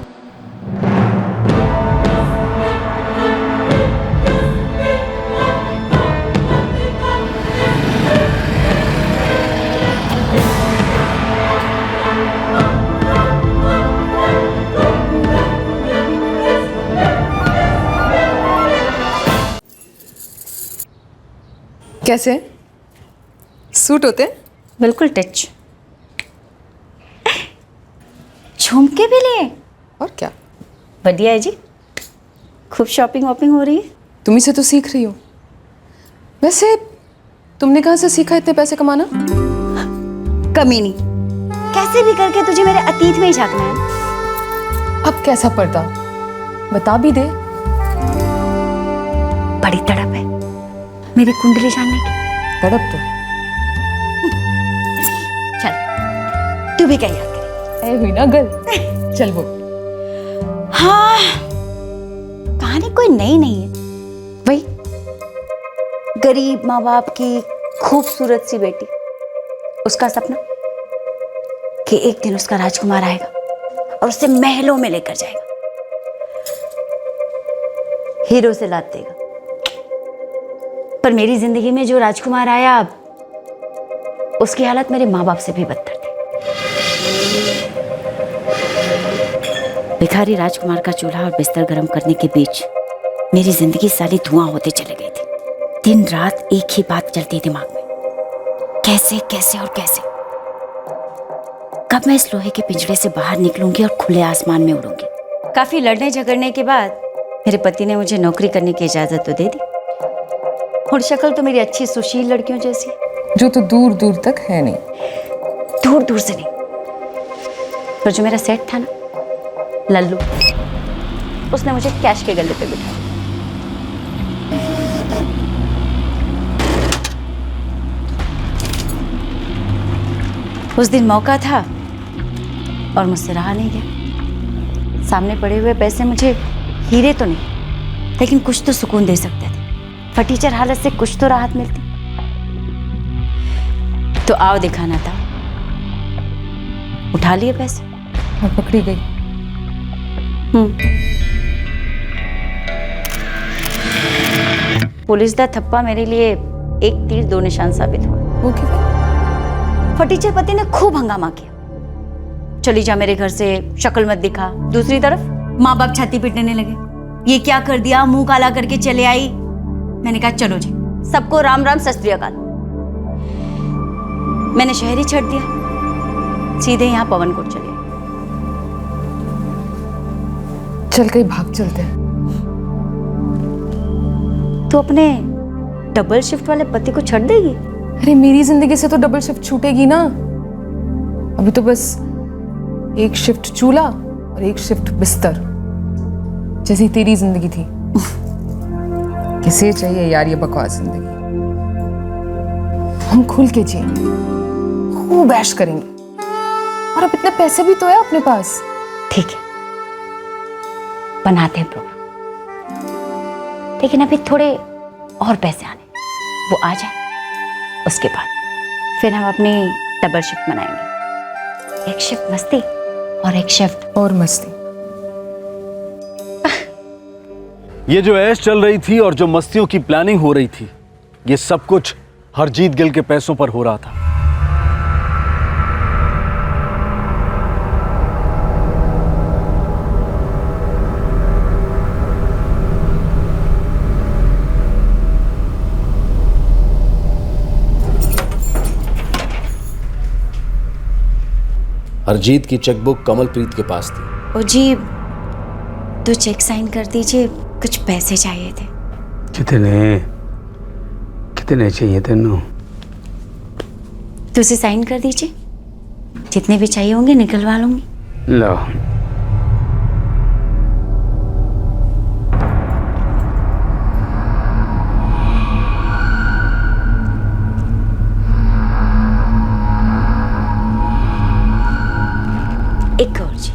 S13: कैसे सूट होते?
S5: बिल्कुल टच। झुमके भी लिए?
S13: और क्या,
S5: बढ़िया है जी। खूब शॉपिंग वॉपिंग हो रही है।
S13: तुम ही से तो सीख रही हो। वैसे तुमने कहाँ से सीखा इतने पैसे कमाना?
S5: कमी नहीं, कैसे भी करके तुझे मेरे अतीत में ही झांकना है।
S13: अब कैसा पर्दा बता भी दे।
S5: बड़ी तड़प है मेरी कुंडली जानने की।
S13: तड़प तो
S5: चल तू भी क्या याद करे।
S13: ए हुई ना गल। चल बोल।
S5: हाँ, कहानी कोई नई नहीं है, वही गरीब माँ बाप की खूबसूरत सी बेटी, उसका सपना कि एक दिन उसका राजकुमार आएगा और उसे महलों में लेकर जाएगा, हीरो से लाद देगा। पर मेरी जिंदगी में जो राजकुमार आया, उसकी हालत मेरे माँ बाप से भी बदतर थी। भिखारी राजकुमार का चूल्हा और बिस्तर गर्म करने के बीच मेरी जिंदगी सारी धुआं होते चले गई थी। दिन रात एक ही बात चलती दिमाग में, कैसे कैसे और कैसे, कब मैं इस लोहे के पिंजरे से बाहर निकलूंगी और खुले आसमान में उड़ूंगी। काफी लड़ने झगड़ने के बाद मेरे पति ने मुझे नौकरी करने की इजाजत तो दे दी, और शक्ल तो मेरी अच्छी सुशील लड़कियों जैसी,
S13: जो तो दूर दूर तक है नहीं।
S5: दूर दूर से नहीं, पर जो मेरा सेट था ना, लल्लू, उसने मुझे कैश के गले पे बिठाया। उस दिन मौका था और मुझसे रहा नहीं गया। सामने पड़े हुए पैसे मुझे हीरे तो नहीं, लेकिन कुछ तो सुकून दे सकते थे। फटीचर हालत से कुछ तो राहत मिलती। तो आओ दिखाना था, उठा लिए पैसे
S13: और पकड़ी गई।
S5: पुलिस का थप्पा मेरे लिए एक तीर दो निशान साबित हुआ।
S13: वो क्यों?
S5: फटीचर पति ने खूब हंगामा किया, चली जा मेरे घर से, शक्ल मत दिखा। दूसरी तरफ माँ बाप छाती पीटने लगे, ये क्या कर दिया, मुंह काला करके चले आई। मैंने कहा चलो जी, सबको राम राम सत श्री अकाल। मैंने शहर ही छੱਡ दिया, सीधे यहाँ पवनकोट चले आई।
S13: चल कहीं भाग चलते हैं।
S5: तो अपने डबल शिफ्ट वाले पति को छੱड देगी?
S13: अरे मेरी जिंदगी से तो डबल शिफ्ट छूटेगी ना। अभी तो बस एक शिफ्ट चूल्हा और एक शिफ्ट बिस्तर, जैसी तेरी जिंदगी थी। किसे चाहिए यार ये बकवास जिंदगी। हम खुल के जिएंगे, खूब ऐश करेंगे, और अब इतने पैसे भी तो है अपने पास।
S5: ठीक है, बनाते हैं प्रोग्राम, लेकिन अभी थोड़े और पैसे आने, वो आ जाए, उसके बाद फिर हम अपनी डबल शिफ्ट मनाएंगे। एक शिफ्ट मस्ती और एक शिफ्ट
S13: और मस्ती।
S20: ये जो ऐश चल रही थी और जो मस्तियों की प्लानिंग हो रही थी, ये सब कुछ हरजीत गिल के पैसों पर हो रहा था।
S1: हरजीत की चेकबुक कमलप्रीत के पास थी।
S5: ओ जी, तो चेक साइन कर दीजिए, कुछ पैसे चाहिए थे।
S10: कितने कितने चाहिए तेनू?
S5: तो उसे साइन कर दीजिए, जितने भी चाहिए होंगे निकलवा लूंगी।
S10: लो,
S5: एक और जी,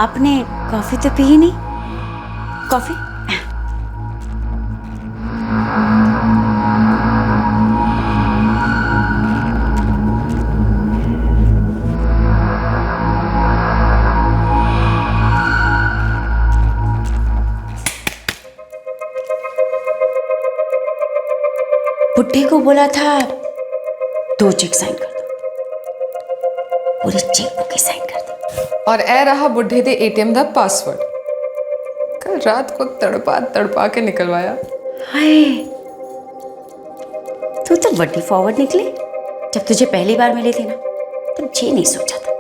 S5: आपने कॉफी तो पी ही नहीं? कॉफी? बुड्ढे को बोला था 2 चेक साइन कर दो, पूरी चेकबुक ही साइन कर दी।
S13: और ए रहा बुढ़े दे एटीएम दा पासवर्ड। कल रात को तड़पा तड़पा के निकलवाया।
S5: हाय, तू तो बड़ी फॉरवर्ड निकली। जब तुझे पहली बार मिली थी ना, तब ये नहीं सोचा था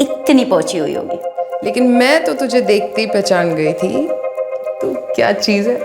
S5: इतनी पहुंची हुई होगी।
S13: लेकिन मैं तो तुझे देखते ही पहचान गई थी, तू क्या चीज है।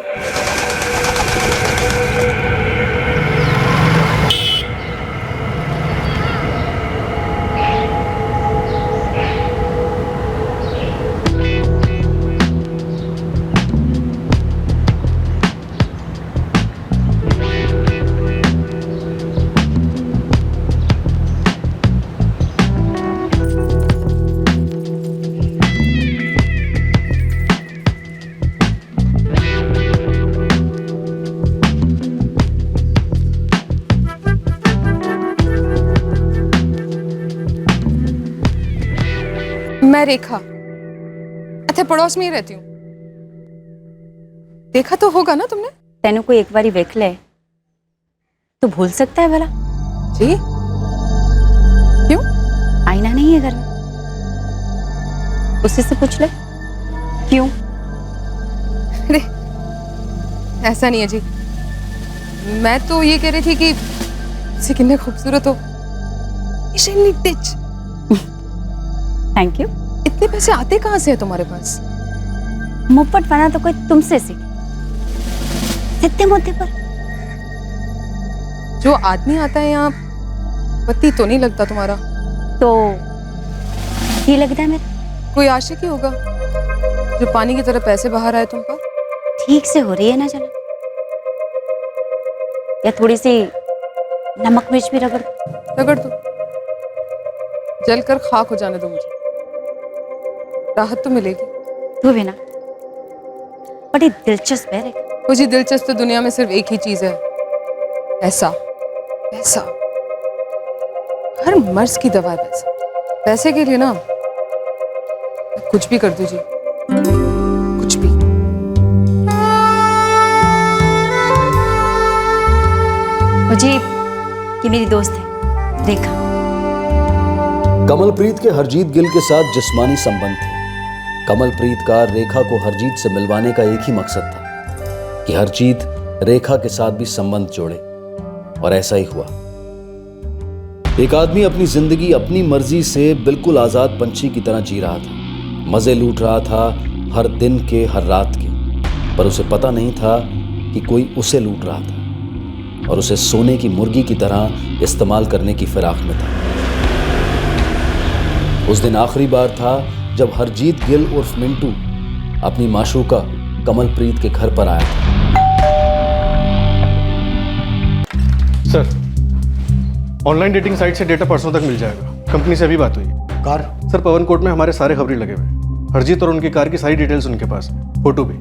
S13: मैं रेखा, अच्छा पड़ोस में ही रहती हूँ। देखा तो होगा ना तुमने?
S5: तेनू कोई एक बारी देख ले तो भूल सकता है भला?
S13: जी क्यों?
S5: आईना नहीं है घर में, उसी से पूछ ले क्यों।
S13: अरे ऐसा नहीं है जी, मैं तो ये कह रही थी कि से कितने खूबसूरत हो।
S5: Thank you.
S13: इतने पैसे आते कहाँ से है तुम्हारे पास?
S5: मुफ्त बना तो कोई तुमसे सीखे, इतने मुद्दे पर।
S13: जो आदमी आता है यहाँ पति तो नहीं लगता तुम्हारा?
S5: तो ये लगता है मेरा
S13: कोई आशिक ही होगा जो पानी की तरह पैसे बहा रहा है तुम पर।
S5: ठीक से हो रही है ना जलन, या थोड़ी सी नमक मिर्च भी रगड़
S13: दो, जलकर खाक हो जाने दो मुझे, राहत तो मिलेगी।
S5: तू भी ना बड़ी दिलचस्प है रे।
S13: मुझे दिलचस्प तो दुनिया में सिर्फ एक ही चीज है, पैसा। पैसा हर मर्ज की दवा है पैसा। पैसे के लिए ना कुछ भी कर दीजिए, कुछ भी।
S5: मुझे ये मेरी दोस्त है रेखा।
S1: कमलप्रीत के हरजीत गिल के साथ जिस्मानी संबंध थे। कमलप्रीत का रेखा को हरजीत से मिलवाने का एक ही मकसद था कि हरजीत रेखा के साथ भी संबंध जोड़े, और ऐसा ही हुआ। एक आदमी अपनी जिंदगी अपनी मर्जी से बिल्कुल आजाद पंछी की तरह जी रहा था, मजे लूट रहा था हर दिन के हर रात के, पर उसे पता नहीं था कि कोई उसे लूट रहा था और उसे सोने की मुर्गी की तरह इस्तेमाल करने की फिराक में था। उस दिन आखिरी बार था जब हरजीत गिल उर्फ मिंटू अपनी माशूका कमलप्रीत के घर पर आया था।
S18: सर, ऑनलाइन डेटिंग साइट से डेटा परसों तक मिल जाएगा। कंपनी से अभी बात हुई।
S11: कार?
S18: सर, पवन कोर्ट में हमारे सारे खबरी लगे हुए। हरजीत और उनकी कार की सारी डिटेल्स उनके पास, फोटो भी।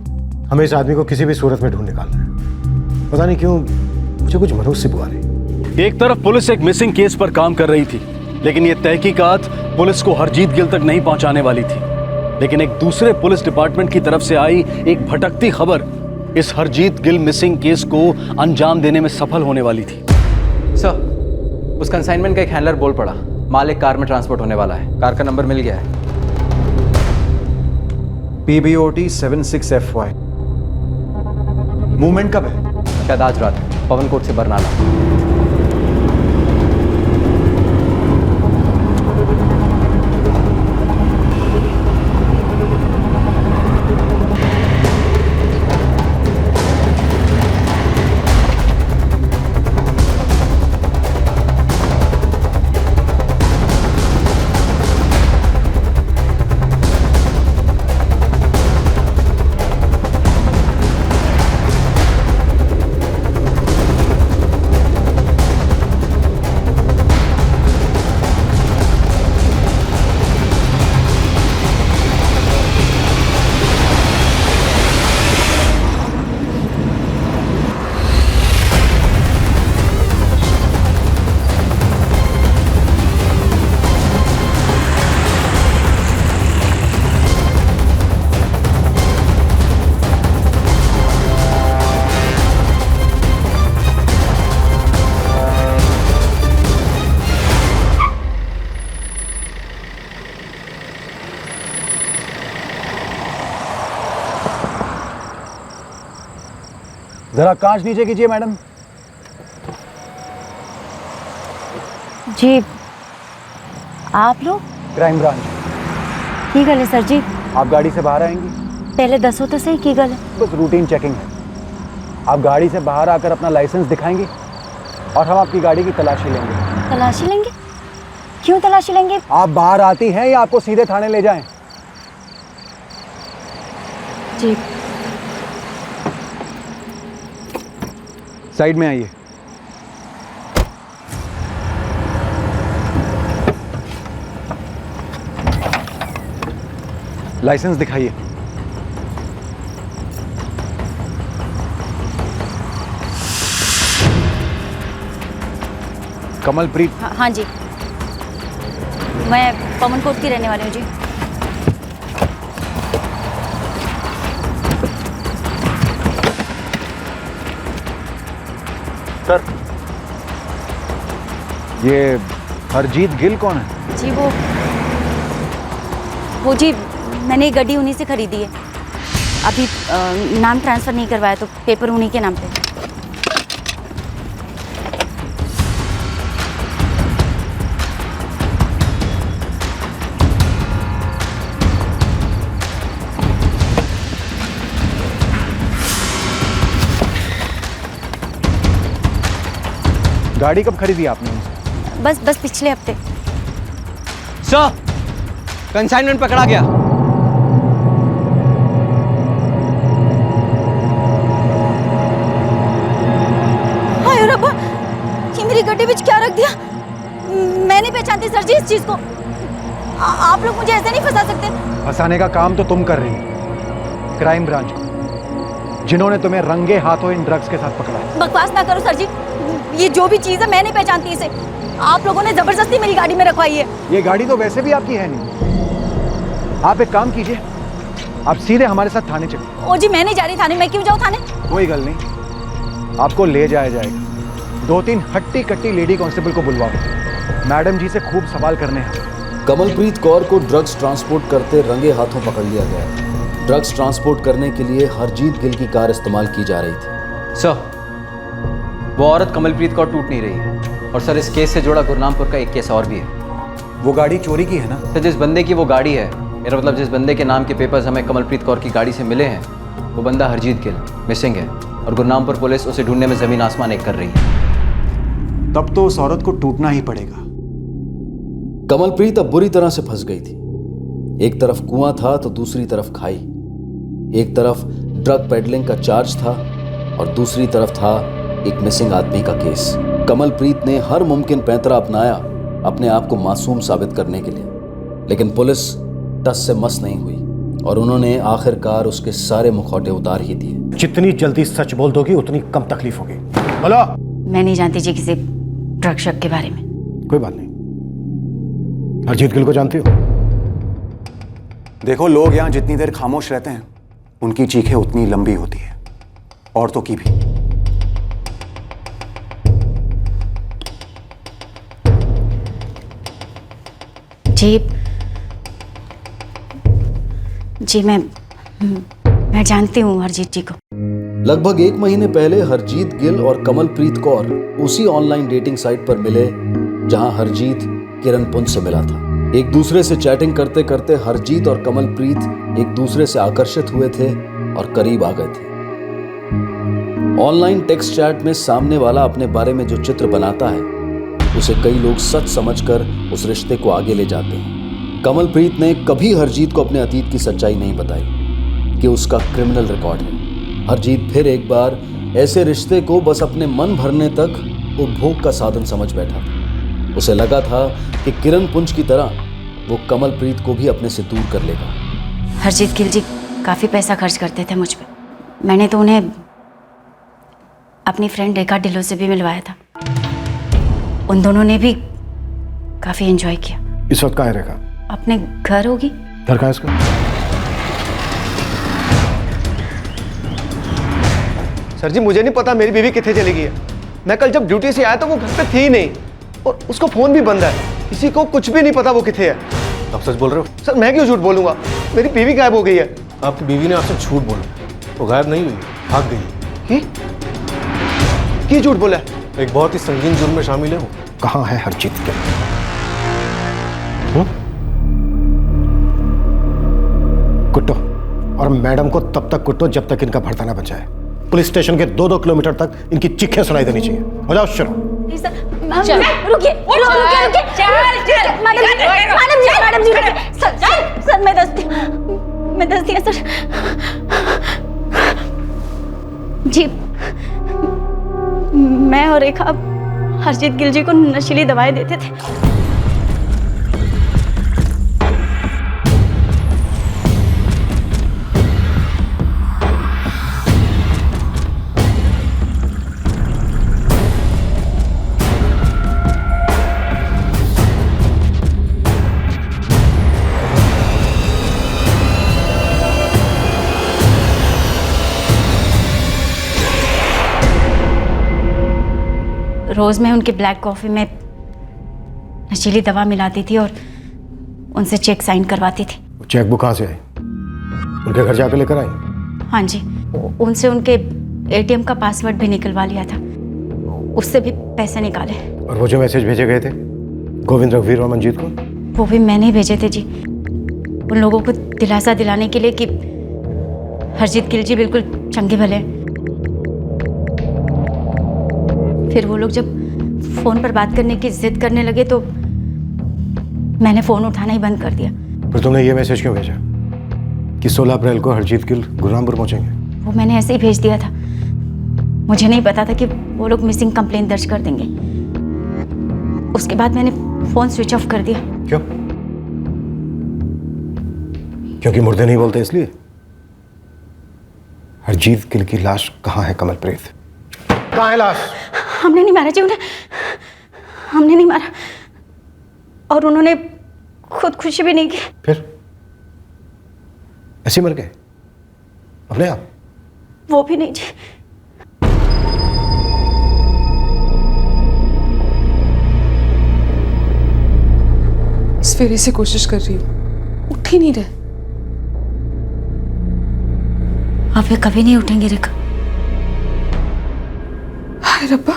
S4: हमें इस आदमी को किसी भी सूरत में ढूंढ निकालना है। पता नहीं क्यों मुझे कुछ मरूज सी बुआ रही।
S20: एक तरफ पुलिस एक मिसिंग केस पर काम कर रही थी, लेकिन ये तहकीकात पुलिस को हरजीत गिल तक नहीं पहुंचाने वाली थी। लेकिन एक दूसरे पुलिस डिपार्टमेंट की तरफ से आई एक भटकती खबर इस हरजीत गिल मिसिंग केस को अंजाम देने में सफल होने वाली थी।
S14: सर, उस कंसाइनमेंट का एक हैंडलर बोल पड़ा, माल एक कार में ट्रांसपोर्ट होने वाला है। कार का नंबर मिल गया है,
S11: PBOT 76FY। मूवमेंट कब है?
S14: शायद आज रात, पवन कोर्ट से बरनाला।
S11: जरा कांच नीचे कीजिए मैडम।
S5: जी आप लोग?
S11: Crime branch.
S5: की गल है सर जी?
S11: आप गाड़ी से बाहर आएंगी?
S5: पहले दसो तो सही की गल है।
S11: बस रूटीन चेकिंग है। आप गाड़ी से बाहर आकर अपना लाइसेंस दिखाएंगे और हम आपकी गाड़ी की तलाशी लेंगे।
S5: तलाशी लेंगे? क्यों तलाशी लेंगे?
S11: आप बाहर आती हैं या आपको सीधे थाने ले जाएं?
S5: जी।
S11: साइड में आइए। लाइसेंस दिखाइए। कमलप्रीत?
S5: हाँ जी, मैं पवन कोट की रहने वाली हूँ जी।
S11: सर, ये हरजीत गिल कौन है?
S5: जी वो जी मैंने ये गाड़ी उन्हीं से खरीदी है। अभी नाम ट्रांसफ़र नहीं करवाया तो पेपर उन्हीं के नाम पे।
S11: गाड़ी कब खरीदी आपने उनसे?
S5: बस पिछले हफ्ते।
S14: सर, कंसाइनमेंट पकड़ा गया।
S5: हाय रब्बा, ये मेरी गड्ढे में क्या रख दिया? मैं नहीं पहचानती सर जी इस चीज को। आप लोग मुझे ऐसे नहीं फंसा सकते।
S11: फंसाने का काम तो तुम कर रही हो, क्राइम ब्रांच को, जिन्होंने तुम्हें रंगे हाथों इन ड्रग्स के साथ पकड़ा है।
S5: बकवास ना करो सर जी, ये जो भी चीज है मैं नहीं पहचानती इसे। आप लोगों ने जबरदस्ती मेरी गाड़ी में रखवाई है।
S11: ये गाड़ी तो वैसे भी आपकी है नहीं। आप एक काम कीजिए, आप सीधे हमारे साथ थाने चलिए।
S5: ओ जी मैं नहीं जा रही थाने। मैं क्यों जाऊँ थाने?
S11: कोई गल नहीं, आपको ले जाया जाएगा। 2-3 हट्टी कट्टी लेडी कांस्टेबल को बुलवाओ, मैडम जी से खूब सवाल करने हैं।
S1: कमलप्रीत कौर को ड्रग्स ट्रांसपोर्ट करते रंगे हाथों पकड़ लिया गया। ड्रग्स ट्रांसपोर्ट करने के लिए हरजीत गिल की कार इस्तेमाल की जा रही थी।
S14: सर, वो औरत कमलप्रीत कौर टूट नहीं रही है। और सर, इस केस से जुड़ा गुरनामपुर का एक केस और भी है।
S11: वो गाड़ी चोरी की है ना?
S14: सर, जिस बंदे की वो गाड़ी है, मेरा मतलब जिस बंदे के नाम के पेपर्स हमें कमलप्रीत कौर की गाड़ी से मिले हैं, वो बंदा हरजीत गिल मिसिंग है। और गुरनामपुर पुलिस उसे ढूंढने में जमीन आसमान एक कर रही है।
S11: तब तो उस औरत को टूटना ही पड़ेगा।
S1: कमलप्रीत अब बुरी तरह से फंस गई थी। एक तरफ कुआं था तो दूसरी तरफ खाई। एक तरफ ड्रग पेडलिंग का चार्ज था और दूसरी तरफ था एक मिसिंग आदमी का केस। कमलप्रीत ने हर मुमकिन पैंतरा अपनाया अपने आप को मासूम साबित करने के लिए, लेकिन पुलिस टस से मस नहीं हुई और उन्होंने आखिरकार उसके सारे मुखौटे उतार ही दिए।
S4: जितनी जल्दी सच बोल दोगी उतनी कम तकलीफ होगी। बोलो।
S5: मैं नहीं जानती जी किसी ड्रग शक के बारे में।
S4: कोई बात नहीं। हरजीत गिल को जानती हो?
S11: देखो, लोग यहां जितनी देर खामोश रहते हैं उनकी चीखें उतनी लंबी होती है, औरतों की भी।
S5: जी मैं जानती हूँ हरजीत जी को।
S1: लगभग 1 महीने पहले हरजीत गिल और कमलप्रीत कौर उसी ऑनलाइन डेटिंग साइट पर मिले जहां हरजीत किरण पुंज से मिला था। एक दूसरे से चैटिंग करते करते हरजीत और कमलप्रीत एक दूसरे से आकर्षित हुए थे और करीब आ गए थे। ऑनलाइन टेक्स्ट चैट में सामने वाला अपने बारे में जो चित्र बनाता है उसे कई लोग सच समझकर उस रिश्ते को आगे ले जाते हैं। कमलप्रीत ने कभी हरजीत को अपने अतीत की सच्चाई नहीं बताई कि उसका क्रिमिनल रिकॉर्ड है। हरजीत फिर एक बार ऐसे रिश्ते को बस अपने मन भरने तक उपभोग का साधन समझ बैठा था। उसे लगा था कि किरण पुंज की तरह वो कमलप्रीत को भी अपने से दूर कर लेगा।
S5: हरजीत गिल जी काफ़ी पैसा खर्च करते थे मुझ पर। मैंने तो उन्हें अपनी फ्रेंड रेखा ढिल्लों से भी मिलवाया था। उन दोनों ने भी काफ़ी एंजॉय किया।
S4: इस वक्त कहाँ है रेखा?
S5: अपने घर होगी।
S4: घर कहाँ है इसका?
S16: सर जी, मुझे नहीं पता मेरी बीवी कितने चली गई है। मैं कल जब ड्यूटी से आया तो वो घर पे थी ही नहीं और उसका फोन भी बंद है। किसी को कुछ भी नहीं पता वो कितने है।
S18: आप सच बोल रहे हो?
S16: सर, मैं क्यों झूठ बोलूंगा? मेरी बीवी गायब हो गई है।
S18: आपकी बीवी ने आपसे झूठ बोला। वो गायब नहीं हुई, भाग गई।
S16: की झूठ बोला है?
S18: एक बहुत ही संगीन जुर्म में शामिल है वो।
S4: कहाँ है हरजीत गिल? कुट्टो, और मैडम को तब तक कुट्टो जब तक इनका भड़ता ना बच जाए। पुलिस स्टेशन के 2-2 किलोमीटर तक इनकी चीखें सुनाई देनी चाहिए। हो जाओ, शुरू।
S5: रुकिए, मैडम जी, सर मैं दस्ती है सर जी। मैं और रेखा हरजीत गिल जी को नशीली दवाएं देते थे। रोज़ मैं उनके ब्लैक कॉफ़ी में नशीली दवा मिलाती थी और उनसे चेक साइन करवाती थी।
S4: चेक बुक कहाँ से आई? उनके घर जाके लेकर आई?
S5: हाँ जी, उनसे उनके एटीएम का पासवर्ड भी निकलवा लिया था, उससे भी पैसे निकाले।
S4: और वो जो मैसेज भेजे गए थे गोविंद, रघुवीर और मंजीत को,
S5: वो भी मैंने ही भेजे थे जी, उन लोगों को दिलासा दिलाने के लिए कि हरजीत गिल जी बिल्कुल चंगे भले हैं। फिर वो लोग जब फोन पर बात करने की जिद करने लगे तो मैंने फोन उठाना ही बंद कर दिया।
S4: फिर तुमने ये मैसेज क्यों भेजा कि 16 अप्रैल को हरजीत गिल गुरुरामपुर पहुंचेंगे?
S5: वो मैंने ऐसे ही भेज दिया था, मुझे नहीं पता था कि वो लोग मिसिंग कंप्लेंट दर्ज कर देंगे। उसके बाद मैंने फोन स्विच ऑफ कर दिया।
S4: क्यों? क्योंकि मुर्दे नहीं बोलते इसलिए? हरजीत गिल की लाश कहाँ है कमलप्रीत? कहाँ है लाश?
S5: हमने नहीं मारा जी उन्हें, हमने नहीं मारा, और उन्होंने खुदकुशी भी नहीं की।
S4: फिर ऐसे मर गए अपने आप?
S5: वो भी नहीं जी।
S13: इस फेरे से कोशिश कर रही हूँ, उठ ही नहीं रहे।
S5: आप ये कभी नहीं उठेंगे रेखा।
S13: हाय रब्बा,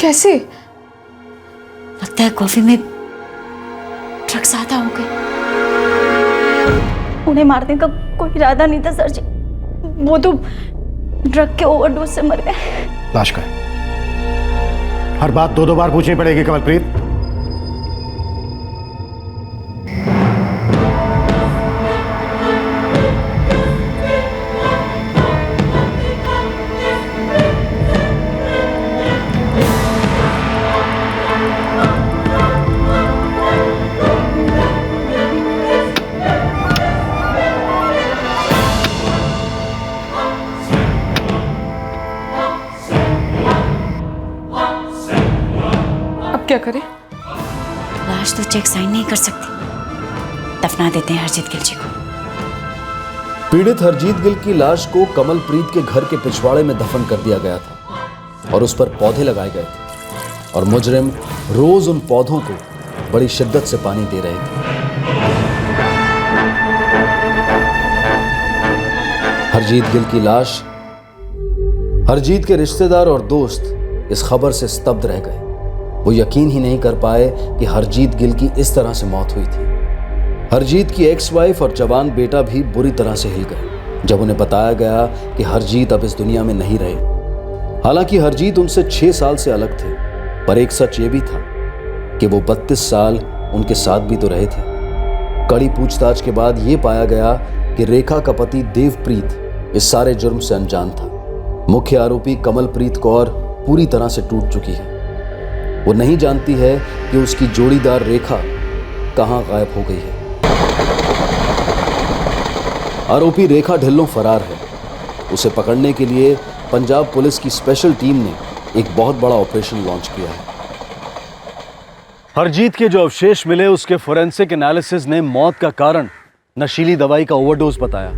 S13: कैसे?
S5: लगता है कॉफी में ड्रग्स ज्यादा हो गए। उन्हें मारने का कोई इरादा नहीं था सर जी, वो तो ड्रग के ओवरडोज से मर गए।
S4: लाश का है, हर बात दो बार पूछनी पड़ेगी कमलप्रीत।
S13: क्या करें?
S5: लाश तो चेक साइन नहीं कर सकती, दफना देते हैं हरजीत गिल जी को।
S1: पीड़ित हरजीत गिल की लाश को कमलप्रीत के घर के पिछवाड़े में दफन कर दिया गया था और उस पर पौधे लगाए गए थे और मुजरिम रोज उन पौधों को बड़ी शिद्दत से पानी दे रहे थे। हरजीत गिल की लाश, हरजीत के रिश्तेदार और दोस्त इस खबर से स्तब्ध रह गए। वो यकीन ही नहीं कर पाए कि हरजीत गिल की इस तरह से मौत हुई थी। हरजीत की एक्स वाइफ और जवान बेटा भी बुरी तरह से हिल गए जब उन्हें बताया गया कि हरजीत अब इस दुनिया में नहीं रहे। हालांकि हरजीत उनसे 6 साल से अलग थे, पर एक सच ये भी था कि वो 32 साल उनके साथ भी तो रहे थे। कड़ी पूछताछ के बाद ये पाया गया कि रेखा का पति देवप्रीत इस सारे जुर्म से अनजान था। मुख्य आरोपी कमलप्रीत कौर पूरी तरह से टूट चुकी है। वो नहीं जानती है कि उसकी जोड़ीदार रेखा कहां गायब हो गई है। आरोपी रेखा ढिल्लों फरार है। उसे पकड़ने के लिए पंजाब पुलिस की स्पेशल टीम ने एक बहुत बड़ा ऑपरेशन लॉन्च किया है।
S20: हरजीत के जो अवशेष मिले उसके फोरेंसिक एनालिसिस ने मौत का कारण नशीली दवाई का ओवरडोज बताया।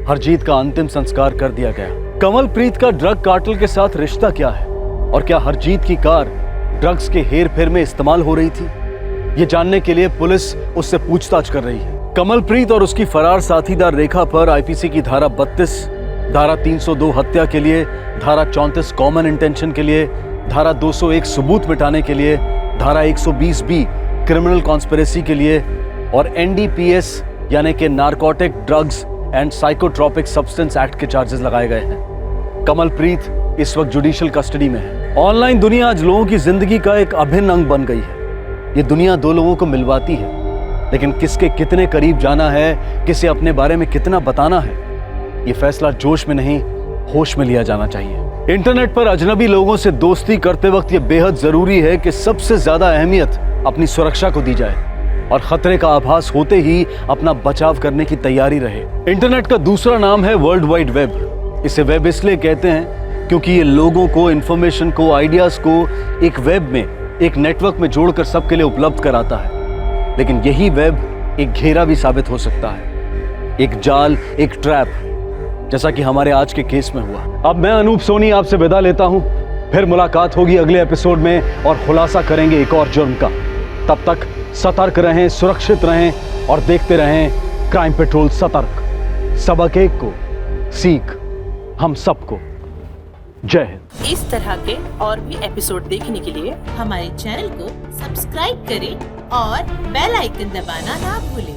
S20: हरजीत का अंतिम संस्कार कर दिया गया। कमलप्रीत का ड्रग कार्टेल के साथ रिश्ता क्या है और क्या हरजीत की कार ड्रग्स के हेर फेर में इस्तेमाल हो रही थी, ये जानने के लिए पुलिस उससे पूछताछ कर रही है। कमलप्रीत और उसकी फरार साथीदार रेखा पर आईपीसी की धारा 32, धारा 302 हत्या के लिए, धारा 34 कॉमन इंटेंशन के लिए, धारा 201 सबूत मिटाने के लिए, धारा 120B क्रिमिनल कॉन्स्पिरेसी के लिए और NDPS यानी कि narcotic drugs and psychotropic substance act के चार्जेस लगाए गए हैं। कमलप्रीत इस वक्त जुडिशियल कस्टडी में है। ऑनलाइन दुनिया आज लोगों की जिंदगी का एक अभिन्न अंग बन गई है। ये दुनिया दो लोगों को मिलवाती है, लेकिन किसके कितने करीब जाना है, किसे अपने बारे में कितना बताना है, ये फैसला जोश में नहीं होश में लिया जाना चाहिए। इंटरनेट पर अजनबी लोगों से दोस्ती करते वक्त ये बेहद जरूरी है कि सबसे ज्यादा अहमियत अपनी सुरक्षा को दी जाए और खतरे का आभास होते ही अपना बचाव करने की तैयारी रहे। इंटरनेट का दूसरा नाम है वर्ल्ड वाइड वेब। इसे वेब इसलिए कहते हैं क्योंकि ये लोगों को, इंफॉर्मेशन को, आइडियाज को एक वेब में, एक नेटवर्क में जोड़कर सबके लिए उपलब्ध कराता है। लेकिन यही वेब एक घेरा भी साबित हो सकता है, एक जाल, एक ट्रैप, जैसा कि हमारे आज के केस में हुआ। अब मैं अनूप सोनी आपसे विदा लेता हूं। फिर मुलाकात होगी अगले एपिसोड में और खुलासा करेंगे एक और जुर्म का। तब तक सतर्क रहें, सुरक्षित रहें और देखते रहें क्राइम पेट्रोल सतर्क। सबक एक को, सीख हम सबको। जय हिंद।
S17: इस तरह के और भी एपिसोड देखने के लिए हमारे चैनल को सब्सक्राइब करें और बेल आइकन दबाना ना भूलें।